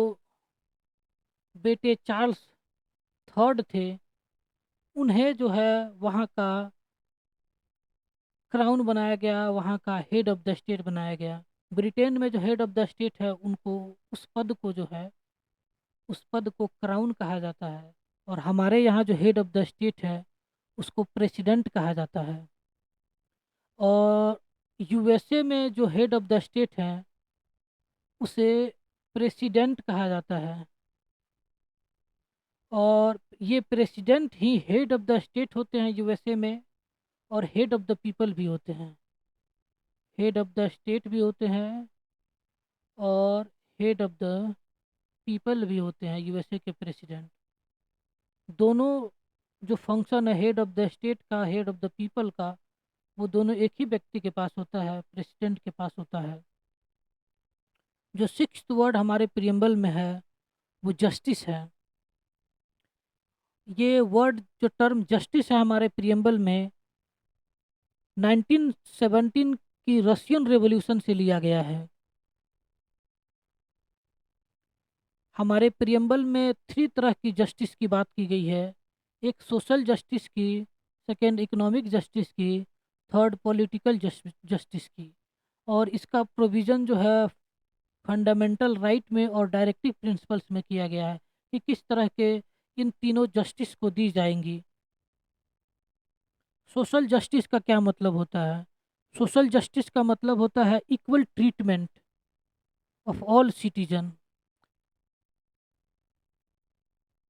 बेटे चार्ल्स थर्ड थे, उन्हें जो है वहाँ का क्राउन बनाया गया, वहाँ का हेड ऑफ द स्टेट बनाया गया। ब्रिटेन में जो हेड ऑफ द स्टेट है, उनको उस पद को जो है, उस पद को क्राउन कहा जाता है। और हमारे यहाँ जो हेड ऑफ द स्टेट है, उसको प्रेसिडेंट कहा जाता है। और यूएसए में जो हेड ऑफ द स्टेट है, उसे प्रेसिडेंट कहा जाता है। और ये president he head of the state होते हैं यूएसए में, और हेड ऑफ द पीपल भी होते हैं। हेड ऑफ द स्टेट भी होते हैं और हेड ऑफ द पीपल भी होते हैं यूएसए के प्रेसिडेंट। दोनों जो फंक्शन है हेड ऑफ द स्टेट का, हेड ऑफ द पीपल का, वो दोनों एक ही व्यक्ति के पास होता है, प्रेसिडेंट के पास होता है। जो सिक्स्थ वर्ड हमारे प्रियम्बल में है, वो जस्टिस है। ये वर्ड, जो टर्म जस्टिस है हमारे प्रियम्बल में, 1917 की रशियन रेवोल्यूशन से लिया गया है। हमारे प्रियम्बल में थ्री तरह की जस्टिस की बात की गई है। एक सोशल जस्टिस की, सेकंड इकोनॉमिक जस्टिस की, थर्ड पॉलिटिकल जस्टिस की। और इसका प्रोविज़न जो है फंडामेंटल राइट में और डायरेक्टिव प्रिंसिपल्स में किया गया है कि किस तरह के इन तीनों जस्टिस को दी जाएंगी। सोशल जस्टिस का क्या मतलब होता है? सोशल जस्टिस का मतलब होता है equal treatment of all citizen.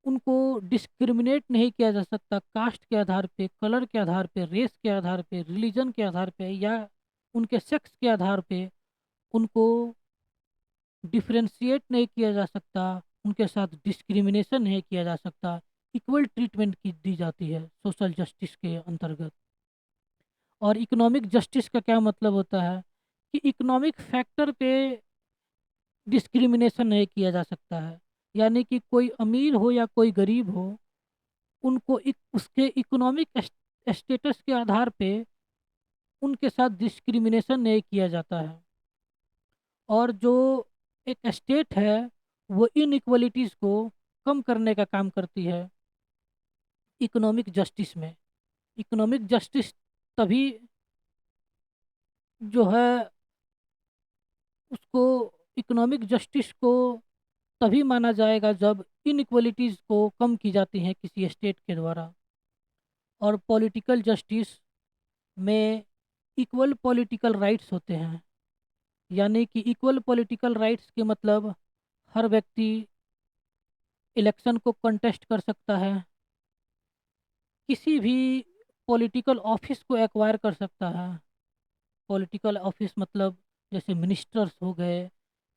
उनको डिस्क्रिमिनेट नहीं किया जा सकता कास्ट के आधार पे, कलर के आधार पे, रेस के आधार पे, रिलीजन के आधार पे, या उनके सेक्स के आधार पे। उनको डिफरेंशिएट नहीं किया जा सकता, उनके साथ डिस्क्रिमिनेशन नहीं किया जा सकता। इक्वल ट्रीटमेंट की दी जाती है सोशल जस्टिस के अंतर्गत। और इकोनॉमिक जस्टिस का क्या मतलब होता है कि इकोनॉमिक फैक्टर पे डिस्क्रिमिनेशन नहीं किया जा सकता है। यानी कि कोई अमीर हो या कोई गरीब हो, उनको उसके इकोनॉमिक स्टेटस के आधार पे उनके साथ डिस्क्रिमिनेशन नहीं किया जाता है। और जो एक स्टेट है, वो इनइक्वलिटीज़ को कम करने का काम करती है इकोनॉमिक जस्टिस में। इकोनॉमिक जस्टिस तभी जो है उसको, इकोनॉमिक जस्टिस को तभी माना जाएगा जब इनइक्वलिटीज़ को कम की जाती हैं किसी स्टेट के द्वारा। और पॉलिटिकल जस्टिस में इक्वल पॉलिटिकल राइट्स होते हैं। यानी कि इक्वल पॉलिटिकल राइट्स के मतलब हर व्यक्ति इलेक्शन को कंटेस्ट कर सकता है, किसी भी पॉलिटिकल ऑफिस को एक्वायर कर सकता है। पॉलिटिकल ऑफिस मतलब जैसे मिनिस्टर्स हो गए,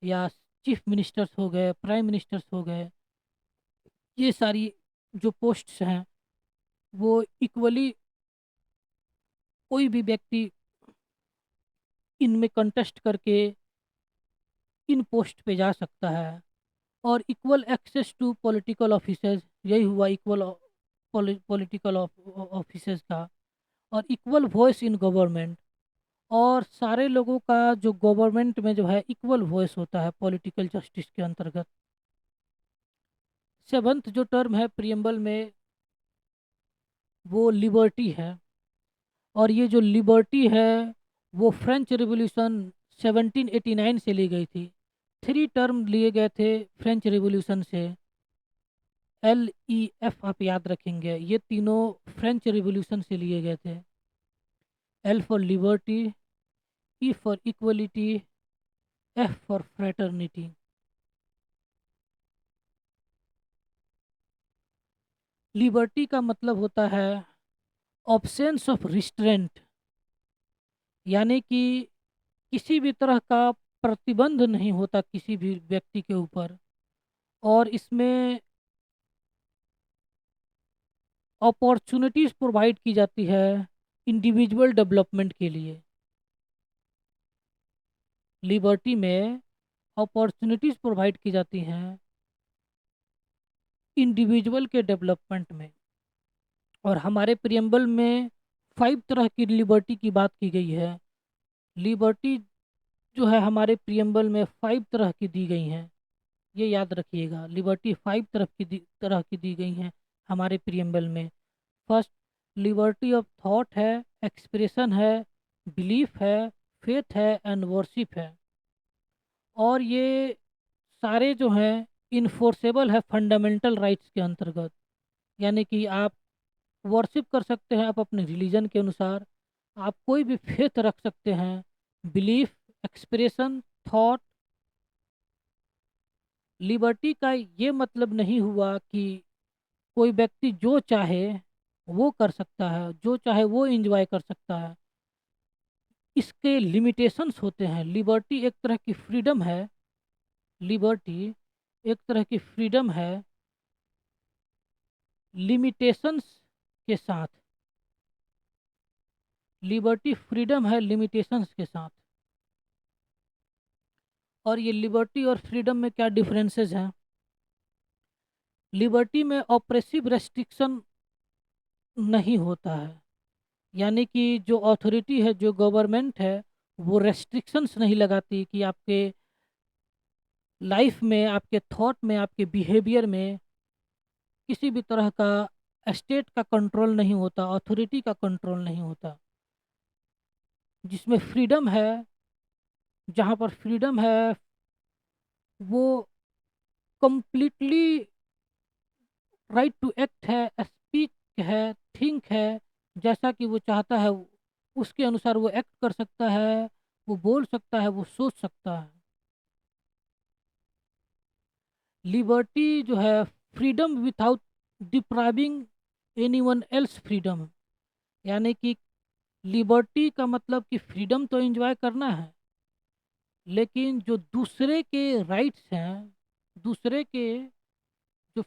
या चीफ मिनिस्टर्स हो गए, प्राइम मिनिस्टर्स हो गए। ये सारी जो पोस्ट्स हैं, वो इक्वली कोई भी व्यक्ति इनमें कंटेस्ट करके इन पोस्ट पे जा सकता है। और equal access to political officers, यही हुआ इक्वल पॉलिटिकल ऑफिसर्स का। और इक्वल वॉइस इन गवर्नमेंट, और सारे लोगों का जो गवर्नमेंट में जो है इक्वल वॉइस होता है पॉलिटिकल जस्टिस के अंतर्गत। सेवन्थ जो टर्म है प्रियम्बल में वो लिबर्टी है। और ये जो लिबर्टी है वो फ्रेंच रिवॉल्यूशन 1789 से ली गई थी। थ्री टर्म लिए गए थे फ्रेंच रिवॉल्यूशन से। LEF आप याद रखेंगे, ये तीनों फ्रेंच रिवॉल्यूशन से लिए गए थे। L for liberty, E for equality, F for fraternity. Liberty का मतलब होता है ऑब्सेंस ऑफ रिस्ट्रेंट, यानी कि किसी भी तरह का प्रतिबंध नहीं होता किसी भी व्यक्ति के ऊपर। और इसमें अपॉर्चुनिटीज प्रोवाइड की जाती है इंडिविजुअल डेवलपमेंट के लिए। लिबर्टी में अपॉर्चुनिटीज प्रोवाइड की जाती हैं इंडिविजुअल के डेवलपमेंट में। और हमारे प्रियम्बल में 5 तरह की लिबर्टी की बात की गई है। लिबर्टी जो है हमारे प्रियम्बल में 5 तरह की दी गई हैं, ये याद रखिएगा। लिबर्टी 5 तरह की दी गई हैं हमारे प्रियम्बल में। फर्स्ट, लिबर्टी ऑफ थॉट है, एक्सप्रेशन है, बिलीफ है, फेथ है एंड वर्शिप है। और ये सारे जो हैं इन्फोर्सेबल है फंडामेंटल राइट्स के अंतर्गत। यानी कि आप वर्शिप कर सकते हैं आप अपने रिलीजन के अनुसार, आप कोई भी फेथ रख सकते हैं। Belief, expression, thought. लिबर्टी का ये मतलब नहीं हुआ कि कोई व्यक्ति जो चाहे वो कर सकता है, जो चाहे वो एंजॉय कर सकता है। इसके लिमिटेशंस होते हैं। लिबर्टी एक तरह की फ्रीडम है। लिबर्टी एक तरह की फ्रीडम है लिमिटेशंस के साथ। लिबर्टी फ्रीडम है लिमिटेशंस के साथ। और ये लिबर्टी और फ्रीडम में क्या डिफरेंसेस हैं? लिबर्टी में ऑप्रेसिव रेस्ट्रिक्शन नहीं होता है, यानी कि जो अथॉरिटी है, जो गवर्नमेंट है, वो रेस्ट्रिक्शंस नहीं लगाती कि आपके लाइफ में, आपके थॉट में, आपके बिहेवियर में किसी भी तरह का स्टेट का कंट्रोल नहीं होता, अथॉरिटी का कंट्रोल नहीं होता। जिसमें फ्रीडम है, जहाँ पर फ्रीडम है वो कंप्लीटली राइट टू एक्ट है, स्पीक है, थिंक है। जैसा कि वो चाहता है उसके अनुसार वो एक्ट कर सकता है, वो बोल सकता है, वो सोच सकता है। लिबर्टी जो है freedom without depriving anyone else freedom. यानी कि लिबर्टी का मतलब कि फ्रीडम तो एंजॉय करना है, लेकिन जो दूसरे के राइट्स हैं, दूसरे के जो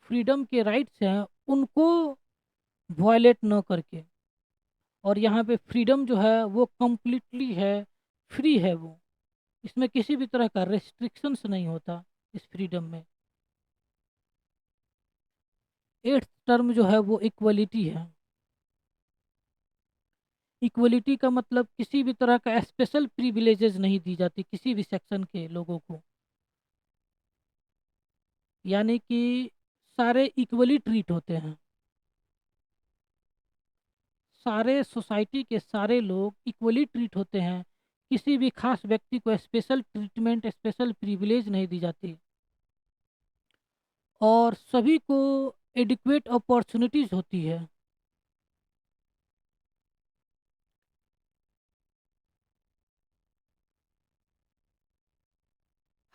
फ्रीडम के राइट्स हैं, उनको वायलेट न करके। और यहाँ पे फ्रीडम जो है वो कम्प्लीटली है, फ्री है वो। इसमें किसी भी तरह का रेस्ट्रिक्शंस नहीं होता इस फ्रीडम में। एट्थ टर्म जो है वो इक्वलिटी है। इक्वलिटी का मतलब किसी भी तरह का स्पेशल प्रिविलेजेस नहीं दी जाती किसी भी सेक्शन के लोगों को। यानी कि सारे इक्वली ट्रीट होते हैं। सारे सोसाइटी के सारे लोग इक्वली ट्रीट होते हैं। किसी भी खास व्यक्ति को स्पेशल ट्रीटमेंट, स्पेशल प्रिविलेज नहीं दी जाती। और सभी को एडिक्वेट अपॉर्चुनिटीज होती है।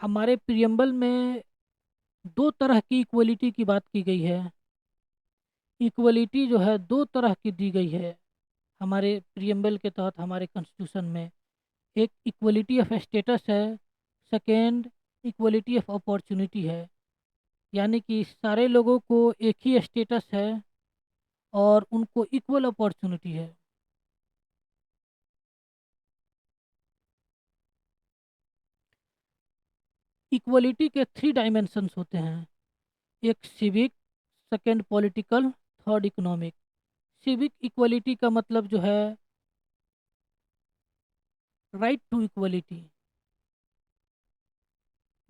हमारे प्रियम्बल में दो तरह की इक्वलिटी की बात की गई है। इक्वलिटी जो है दो तरह की दी गई है हमारे प्रियम्बल के तहत, हमारे कॉन्स्टिट्यूशन में। एक इक्वलिटी ऑफ स्टेटस है, सेकेंड इक्वलिटी ऑफ अपॉर्चुनिटी है। यानी कि सारे लोगों को एक ही स्टेटस है और उनको इक्वल अपॉर्चुनिटी है। इक्वलिटी के 3 डायमेंशंस होते हैं। एक civic, second political, third economic. Civic equality का मतलब जो है राइट टू इक्वलिटी।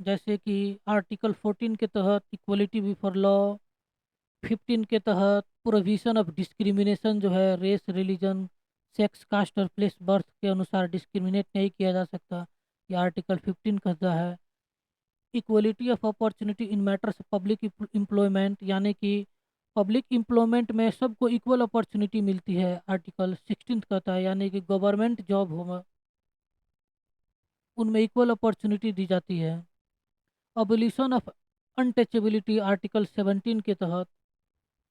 जैसे कि आर्टिकल 14 के तहत इक्वलिटी बिफोर लॉ, 15 के तहत प्रोहिबिशन ऑफ डिस्क्रिमिनेशन जो है रेस, रिलीजन, सेक्स, कास्ट और प्लेस बर्थ के अनुसार डिस्क्रिमिनेट नहीं किया जा सकता, ये आर्टिकल 15 कहता है। Equality of opportunity in matters public employment, यानी कि पब्लिक एम्प्लॉयमेंट में सबको इक्वल अपॉर्चुनिटी मिलती है, आर्टिकल 16 कहता है, यानी कि गवर्नमेंट जॉब हो उनमें इक्वल अपॉर्चुनिटी दी जाती है। अबोलिशन ऑफ अनटचेबिलिटी आर्टिकल 17 के तहत,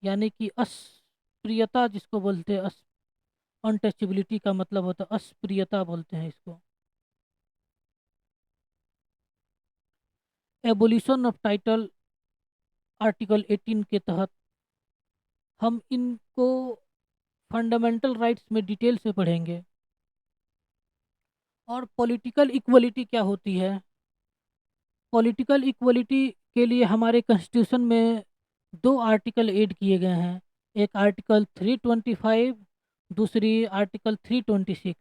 यानी कि अस्प्रियता जिसको बोलते हैं, अनटचेबिलिटी का मतलब होता है अस्प्रियता बोलते हैं इसको। एबोलिशन ऑफ टाइटल आर्टिकल 18 के तहत, हम इनको फंडामेंटल राइट्स में डिटेल से पढ़ेंगे। और पॉलिटिकल इक्वलिटी क्या होती है? पॉलिटिकल इक्वलिटी के लिए हमारे कॉन्स्टिट्यूशन में दो आर्टिकल ऐड किए गए हैं, एक आर्टिकल 325, दूसरी आर्टिकल 326।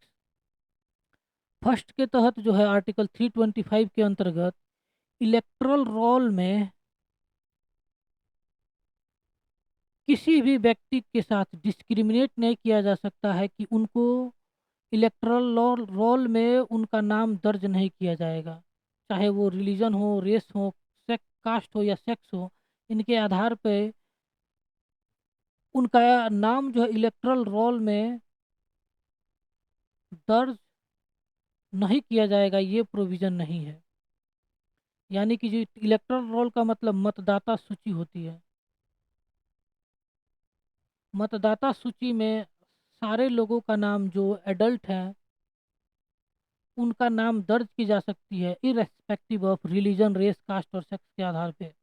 फर्स्ट के तहत जो है आर्टिकल 325 के अंतर्गत इलेक्टरल रोल में किसी भी व्यक्ति के साथ डिस्क्रिमिनेट नहीं किया जा सकता है कि उनको इलेक्टरल रोल में उनका नाम दर्ज नहीं किया जाएगा, चाहे वो रिलीजन हो, रेस हो, सेक्स, कास्ट हो या सेक्स हो, इनके आधार पे उनका नाम जो है इलेक्टरल रोल में दर्ज नहीं किया जाएगा, ये प्रोविज़न नहीं है। यानी कि जो इलेक्टरल रोल का मतलब मतदाता सूची होती है, मतदाता सूची में सारे लोगों का नाम जो एडल्ट हैं उनका नाम दर्ज की जा सकती है, irrespective of religion, race, caste और सेक्स के आधार पे।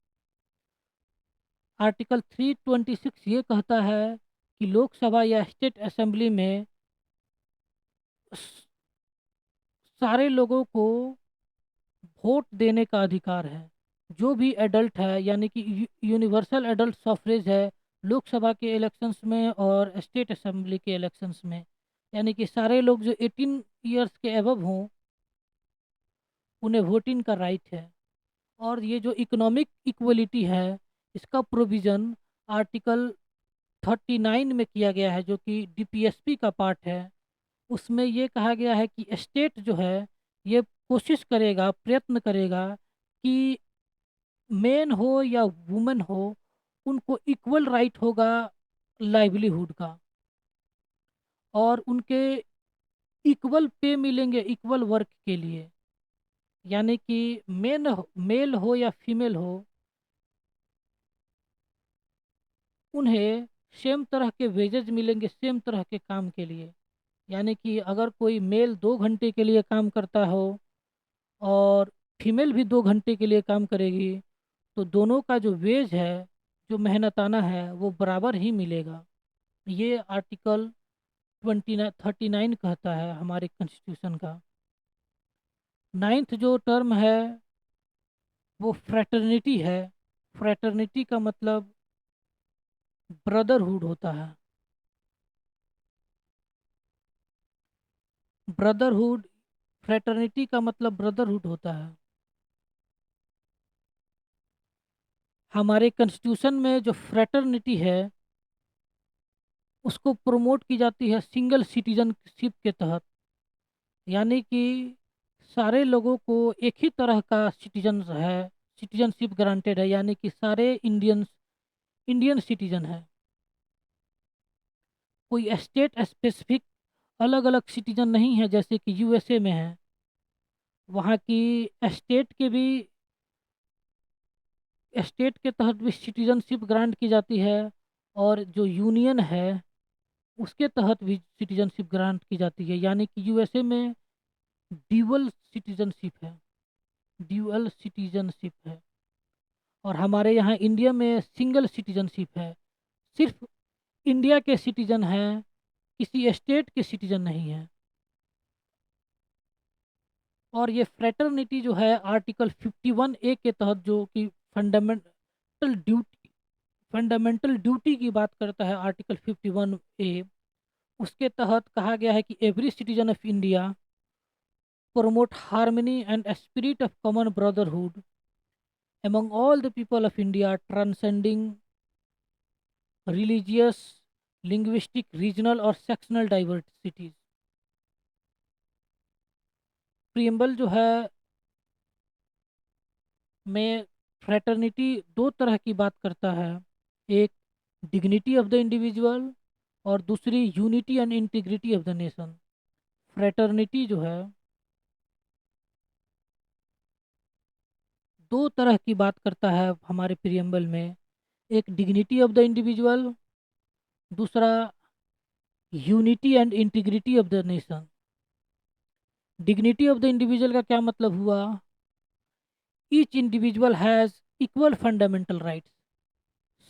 आर्टिकल 326 ये कहता है कि लोकसभा या स्टेट असेंबली में स- सारे लोगों को वोट देने का अधिकार है। जो भी एडल्ट है, यानी कि यूनिवर्सल एडल्ट सफरेज है लोकसभा के इलेक्शंस में और स्टेट असेंबली के इलेक्शंस में, यानी कि सारे लोग जो 18 ईयर्स के एबव हों उन्हें वोटिंग का राइट है। और ये जो इकोनॉमिक इक्वलिटी है इसका प्रोविज़न आर्टिकल 39 में किया गया है, जो कि डीपीएसपी का पार्ट है। उसमें ये कहा गया है कि स्टेट जो है ये कोशिश करेगा, प्रयत्न करेगा कि मेन हो या वुमेन हो उनको इक्वल राइट होगा लाइवलीहुड का, और उनके इक्वल पे मिलेंगे इक्वल वर्क के लिए। यानी कि मेल हो या फीमेल हो, उन्हें सेम तरह के वेजेज मिलेंगे सेम तरह के काम के लिए। यानी कि अगर कोई मेल 2 घंटे के लिए काम करता हो और फीमेल भी 2 घंटे के लिए काम करेगी, तो दोनों का जो वेज है, जो मेहनताना है, वो बराबर ही मिलेगा। ये आर्टिकल 39 कहता है हमारे कॉन्स्टिट्यूशन का। नाइन्थ जो टर्म है वो फ्रेटर्निटी है। फ्रेटर्निटी का मतलब ब्रदरहुड होता है। ब्रदरहुड, फ्रेटर्निटी का मतलब ब्रदरहुड होता है। हमारे कॉन्स्टिट्यूशन में जो फ्रेटर्निटी है उसको प्रमोट की जाती है सिंगल सिटीजनशिप के तहत। यानी कि सारे लोगों को एक ही तरह का सिटीजनशिप ग्रांटेड है, यानी कि सारे इंडियन सिटीजन है। कोई स्टेट स्पेसिफिक अलग अलग सिटीजन नहीं है, जैसे कि यूएसए में है। वहाँ की स्टेट के भी स्टेट के तहत भी सिटीजनशिप ग्रांट की जाती है, और जो यूनियन है उसके तहत भी सिटीजनशिप ग्रांट की जाती है। यानी कि यूएसए में ड्यूअल सिटीजनशिप है, ड्यूअल सिटीजनशिप है। और हमारे यहाँ इंडिया में सिंगल सिटीजनशिप है, सिर्फ इंडिया के सिटीजन हैं, किसी स्टेट के सिटीजन नहीं है। और ये फ्रेटर्निटी जो है आर्टिकल 51A के तहत, जो कि ड्यूटी फंडामेंटल ड्यूटी की बात करता है, आर्टिकल 51A, उसके तहत कहा गया है कि every citizen of India promote harmony and a spirit of common brotherhood among all the people of India, transcending religious, linguistic, regional और sectional diversities। प्रियम्बल जो है में फ्रेटर्निटी दो तरह की बात करता है। एक डिग्निटी ऑफ द इंडिविजुअल और दूसरी unity and integrity of the nation. Fraternity जो है दो तरह की बात करता है हमारे प्रियम्बल में। एक डिग्निटी ऑफ द इंडिविजुअल, दूसरा unity and integrity of the nation. Dignity of the individual का क्या मतलब हुआ? Each individual has equal fundamental rights.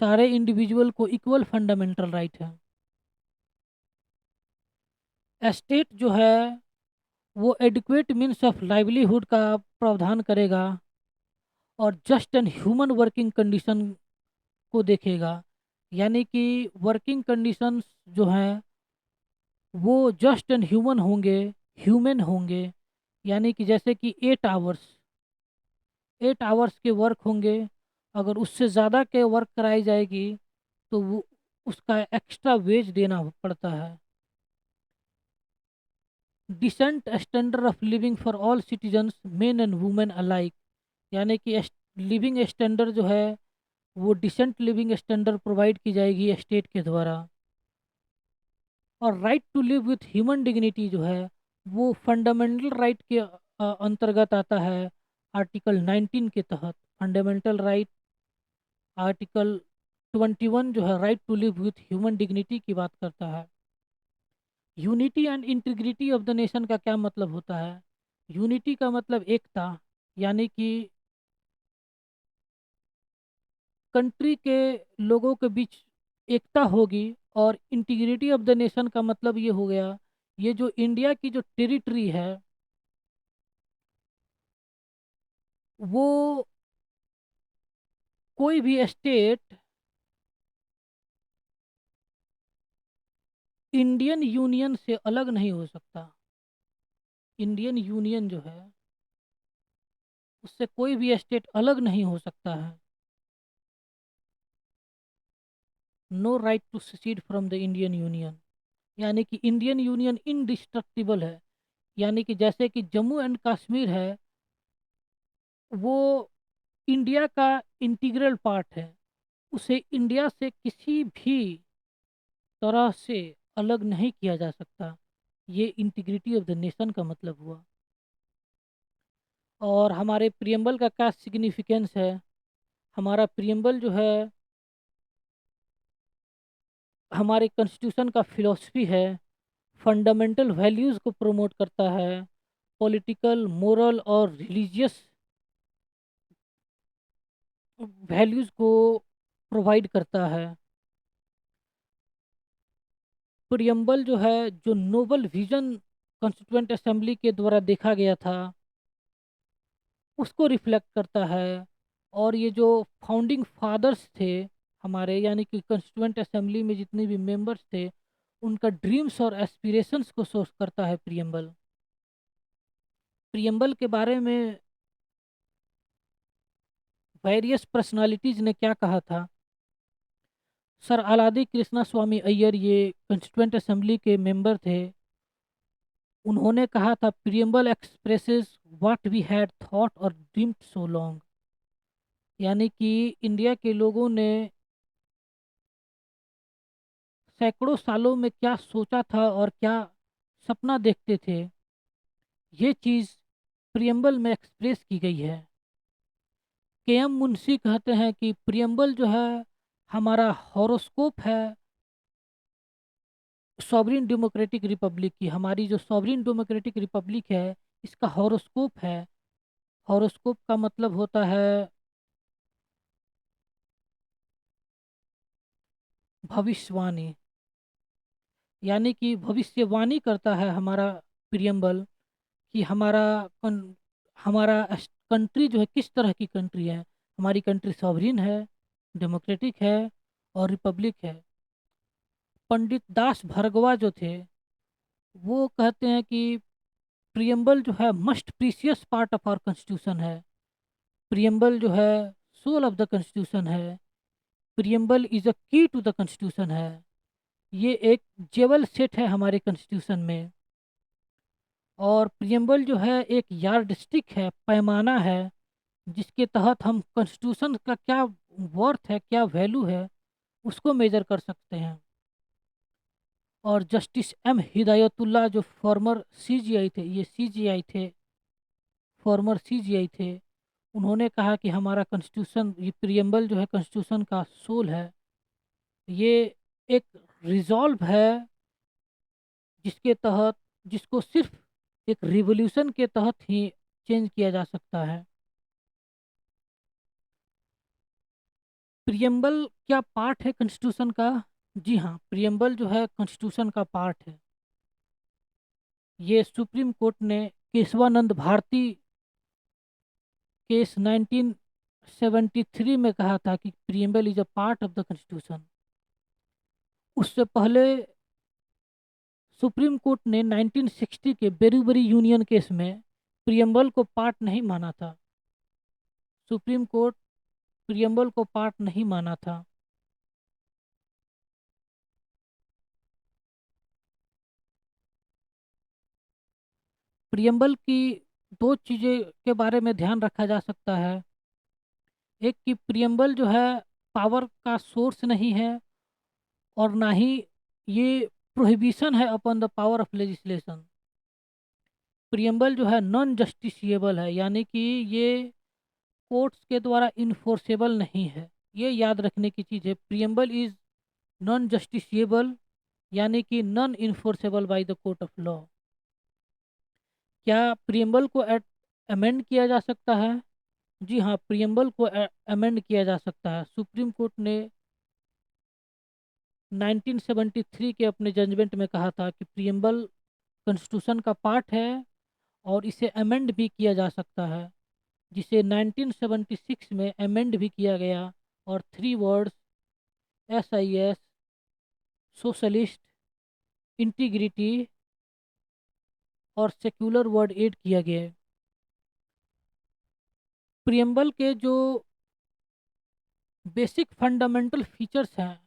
सारे इंडिविजुअल को इक्वल फंडामेंटल राइट है। एस्टेट जो है वो एडिक्वेट मीन्स ऑफ लाइवलीहुड का प्रावधान करेगा और just and human working condition को देखेगा। यानी कि वर्किंग कंडीशंस जो हैं वो जस्ट एंड ह्यूमन होंगे। यानी कि जैसे कि 8 आवर्स के वर्क होंगे, अगर उससे ज़्यादा के वर्क कराई जाएगी तो वो उसका एक्स्ट्रा वेज देना पड़ता है। Decent standard of living for all citizens men and women alike. यानी कि लिविंग स्टैंडर्ड जो है वो डिसेंट लिविंग स्टैंडर्ड प्रोवाइड की जाएगी स्टेट के द्वारा। और right to live with human dignity जो है वो फंडामेंटल राइट के अंतर्गत आता है। आर्टिकल 19 के तहत फंडामेंटल राइट, आर्टिकल 21 जो है right to live with human dignity की बात करता है। Unity and integrity of the nation का क्या मतलब होता है? यूनिटी का मतलब एकता, यानी कि कंट्री के लोगों के बीच एकता होगी। और इंटीग्रिटी ऑफ द नेशन का मतलब ये हो गया, ये जो इंडिया की जो टेरिटरी है वो कोई भी स्टेट इंडियन यूनियन से अलग नहीं हो सकता। इंडियन यूनियन जो है उससे कोई भी स्टेट अलग नहीं हो सकता है। No right to secede from the Indian union. यानी कि इंडियन यूनियन इनडिस्ट्रक्टिबल है। यानी कि जैसे कि जम्मू एंड कश्मीर है वो इंडिया का इंटीग्रल पार्ट है, उसे इंडिया से किसी भी तरह से अलग नहीं किया जा सकता। ये इंटीग्रिटी ऑफ द नेशन का मतलब हुआ। और हमारे प्रियम्बल का क्या सिग्निफिकेंस है? हमारा प्रियम्बल जो है हमारे कॉन्स्टिट्यूशन का फिलॉसफी है, फंडामेंटल वैल्यूज़ को प्रमोट करता है, पॉलिटिकल, मोरल और रिलीजियस वैल्यूज़ को प्रोवाइड करता है। प्रियम्बल जो है जो नोबल विजन कॉन्स्टिट्यूएंट असेंबली के द्वारा देखा गया था उसको रिफ्लेक्ट करता है। और ये जो फाउंडिंग फादर्स थे हमारे, यानी कि कॉन्स्टिट्यूएंट असेंबली में जितने भी मेंबर्स थे उनका ड्रीम्स और एस्पिरेशंस को शो करता है प्रियम्बल। प्रियम्बल के बारे में वेरियस पर्सनालिटीज ने क्या कहा था? सर अलादी कृष्णा स्वामी अय्यर, ये कॉन्स्टिट्यूएंट असेंबली के मेंबर थे। उन्होंने कहा था preamble expresses what we had thought और ड्रीम्ड सो लॉन्ग। यानी कि इंडिया के लोगों ने सैकड़ों सालों में क्या सोचा था और क्या सपना देखते थे, ये चीज़ प्रियम्बल में एक्सप्रेस की गई है। के एम मुंशी कहते हैं कि प्रियम्बल जो है हमारा हॉरोस्कोप है सॉवरिन डेमोक्रेटिक रिपब्लिक की। हमारी जो सॉवरिन डेमोक्रेटिक रिपब्लिक है इसका हॉरोस्कोप है। हॉरोस्कोप का मतलब होता है भविष्यवाणी। यानी कि भविष्यवाणी करता है हमारा प्रियम्बल कि हमारा कंट्री जो है किस तरह की कंट्री है। हमारी कंट्री सॉवरिन है, डेमोक्रेटिक है और रिपब्लिक है। पंडित दास भरगवा जो थे वो कहते हैं कि प्रियम्बल जो है must precious part of our constitution है। प्रियम्बल जो है सोल ऑफ द कॉन्स्टिट्यूशन है, preamble is a key to the constitution है। ये एक जेवल सेट है हमारे कॉन्स्टिट्यूशन में। और प्रियम्बल जो है एक यार्डस्टिक है, पैमाना है, जिसके तहत हम कॉन्स्टिट्यूशन का क्या वर्थ है, क्या वैल्यू है, उसको मेजर कर सकते हैं। और जस्टिस एम हिदायतुल्लाह जो फॉर्मर सीजीआई थे, ये सीजीआई थे, फॉर्मर सीजीआई थे, उन्होंने कहा कि हमारा कॉन्स्टिट्यूशन, ये प्रियम्बल जो है कॉन्स्टिट्यूशन का सोल है। ये एक रिजॉल्व है जिसके तहत, जिसको सिर्फ एक रिवोल्यूशन के तहत ही चेंज किया जा सकता है। प्रियम्बल क्या पार्ट है कॉन्स्टिट्यूशन का? जी हाँ, प्रियम्बल जो है कॉन्स्टिट्यूशन का पार्ट है। ये सुप्रीम कोर्ट ने केशवानंद भारती केस 1973 में कहा था कि preamble is a part of the constitution. उससे पहले सुप्रीम कोर्ट ने 1960 के बेरूबरी यूनियन केस में प्रियम्बल को पार्ट नहीं माना था। सुप्रीम कोर्ट प्रियम्बल को पार्ट नहीं माना था। प्रियम्बल की दो चीज़ें के बारे में ध्यान रखा जा सकता है। एक कि प्रियम्बल जो है पावर का सोर्स नहीं है, और ना ही ये प्रोहिबिशन है upon the power of legislation. Preamble जो है नॉन जस्टिसिएबल है, यानी कि ये कोर्ट्स के द्वारा इन्फोर्सेबल नहीं है। ये याद रखने की चीज़ है, प्रियम्बल इज नॉन जस्टिसिएबल, यानी कि non enforceable by the court of law. क्या प्रियम्बल को अमेंड किया जा सकता है? जी हाँ, प्रियम्बल को अमेंड किया जा सकता है। सुप्रीम कोर्ट ने 1973 के अपने जजमेंट में कहा था कि प्रियम्बल कॉन्स्टिट्यूशन का पार्ट है और इसे अमेंड भी किया जा सकता है, जिसे 1976 में अमेंड भी किया गया। और three words SIS, socialist, integrity और सेक्युलर वर्ड ऐड किया गया है। प्रियम्बल के जो बेसिक फंडामेंटल फीचर्स हैं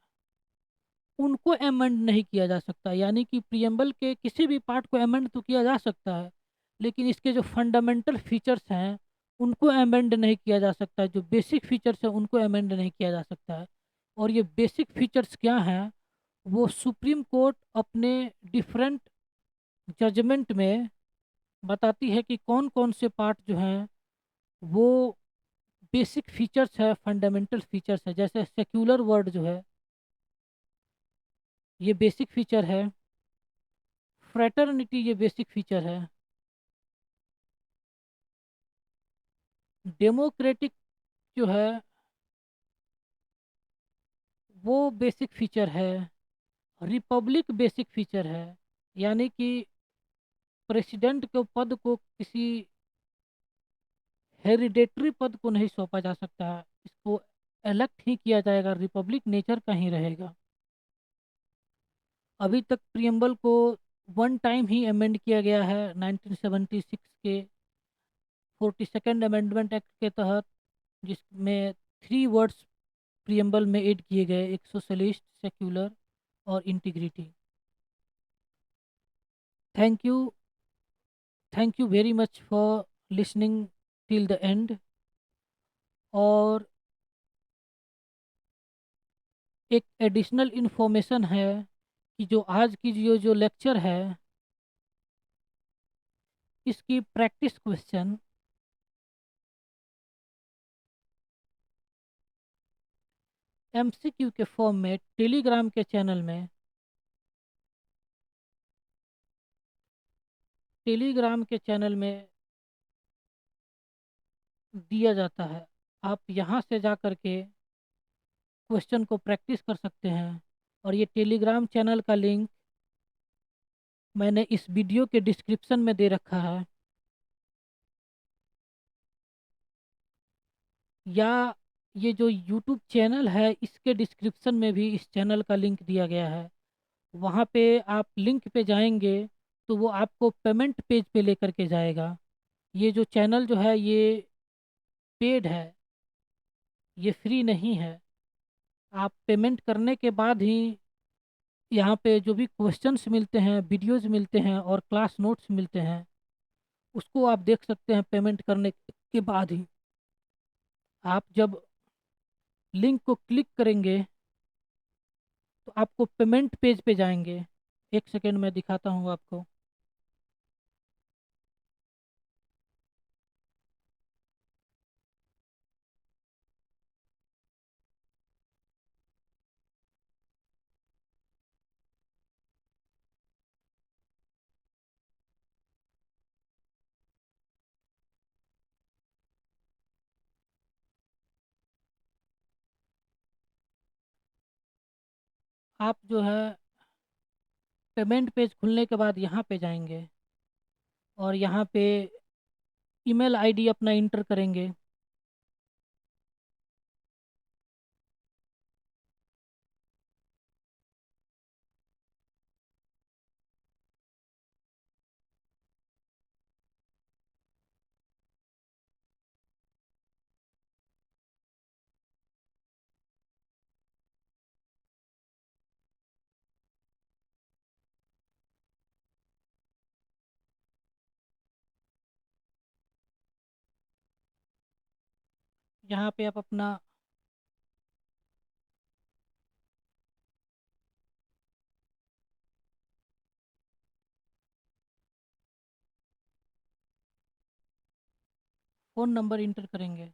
उनको अमेंड नहीं किया जा सकता, यानी कि प्रियम्बल के किसी भी पार्ट को अमेंड तो किया जा सकता है, लेकिन इसके जो फंडामेंटल फीचर्स हैं उनको अमेंड नहीं किया जा सकता। जो बेसिक फीचर्स हैं उनको अमेंड नहीं किया जा सकता है। और ये बेसिक फीचर्स क्या हैं, वो सुप्रीम कोर्ट अपने डिफरेंट जजमेंट में बताती है कि कौन कौन से पार्ट जो हैं वो बेसिक फीचर्स है, फंडामेंटल फीचर्स है। जैसे सेक्युलर वर्ड जो है ये बेसिक फीचर है, फ्रेटर्निटी ये बेसिक फीचर है, डेमोक्रेटिक जो है वो बेसिक फीचर है, रिपब्लिक बेसिक फीचर है, यानी कि प्रेसिडेंट के पद को किसी हेरिडेटरी पद को नहीं सौंपा जा सकता है, इसको इलेक्ट ही किया जाएगा, रिपब्लिक नेचर का ही रहेगा। अभी तक प्रियम्बल को वन टाइम ही अमेंड किया गया है 1976 के 42nd अमेंडमेंट एक्ट के तहत, जिसमें थ्री वर्ड्स प्रियम्बल में ऐड किए गए, एक सोशलिस्ट, सेक्युलर और integrity. Thank you, thank you very much for listening till the end. और एक एडिशनल इन्फॉर्मेशन है कि जो आज की जो लेक्चर है इसकी प्रैक्टिस क्वेश्चन MCQ के फॉर्म में टेलीग्राम के चैनल में दिया जाता है। आप यहाँ से जा कर के क्वेश्चन को प्रैक्टिस कर सकते हैं। और ये टेलीग्राम चैनल का लिंक मैंने इस वीडियो के डिस्क्रिप्शन में दे रखा है, या ये जो यूट्यूब चैनल है इसके डिस्क्रिप्शन में भी इस चैनल का लिंक दिया गया है। वहाँ पे आप लिंक पे जाएंगे तो वो आपको पेमेंट पेज पे लेकर के जाएगा। ये जो चैनल जो है ये पेड है, ये फ्री नहीं है। आप पेमेंट करने के बाद ही यहाँ पे जो भी क्वेश्चंस मिलते हैं, वीडियोस मिलते हैं और क्लास नोट्स मिलते हैं, उसको आप देख सकते हैं पेमेंट करने के बाद ही। आप जब लिंक को क्लिक करेंगे तो आपको पेमेंट पेज पे जाएंगे। एक सेकेंड में दिखाता हूँ आपको। आप जो है पेमेंट पेज खुलने के बाद यहाँ पे जाएंगे और यहाँ पे ईमेल आईडी अपना इंटर करेंगे। यहाँ पे आप अपना फ़ोन नंबर इंटर करेंगे।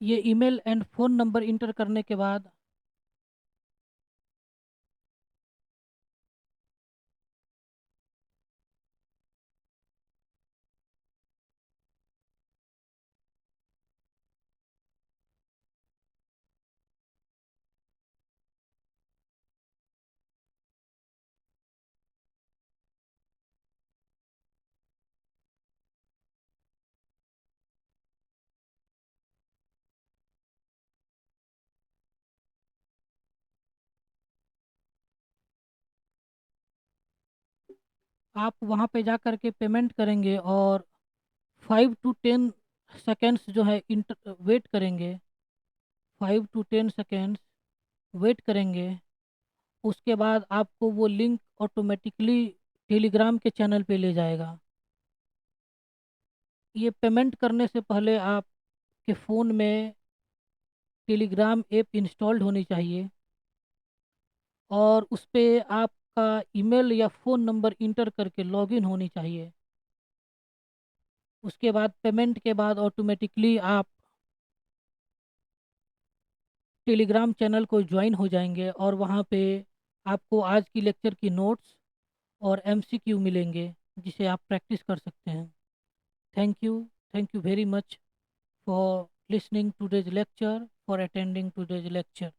ये email and phone number inter करने के बाद आप वहाँ पे जा कर के पेमेंट करेंगे और 5 to 10 सेकेंड्स जो है इंटर वेट करेंगे। 5 to 10 सेकेंड्स वेट करेंगे। उसके बाद आपको वो लिंक ऑटोमेटिकली टेलीग्राम के चैनल पे ले जाएगा। ये पेमेंट करने से पहले आपके फ़ोन में टेलीग्राम ऐप इंस्टॉल्ड होनी चाहिए और उस पे आपका ईमेल या फ़ोन नंबर इंटर करके लॉगिन होनी चाहिए। उसके बाद पेमेंट के बाद ऑटोमेटिकली आप टेलीग्राम चैनल को ज्वाइन हो जाएंगे और वहाँ पे आपको आज की लेक्चर की नोट्स और एमसीक्यू मिलेंगे जिसे आप प्रैक्टिस कर सकते हैं। Thank you. Thank you very much for listening today's lecture, for attending today's lecture.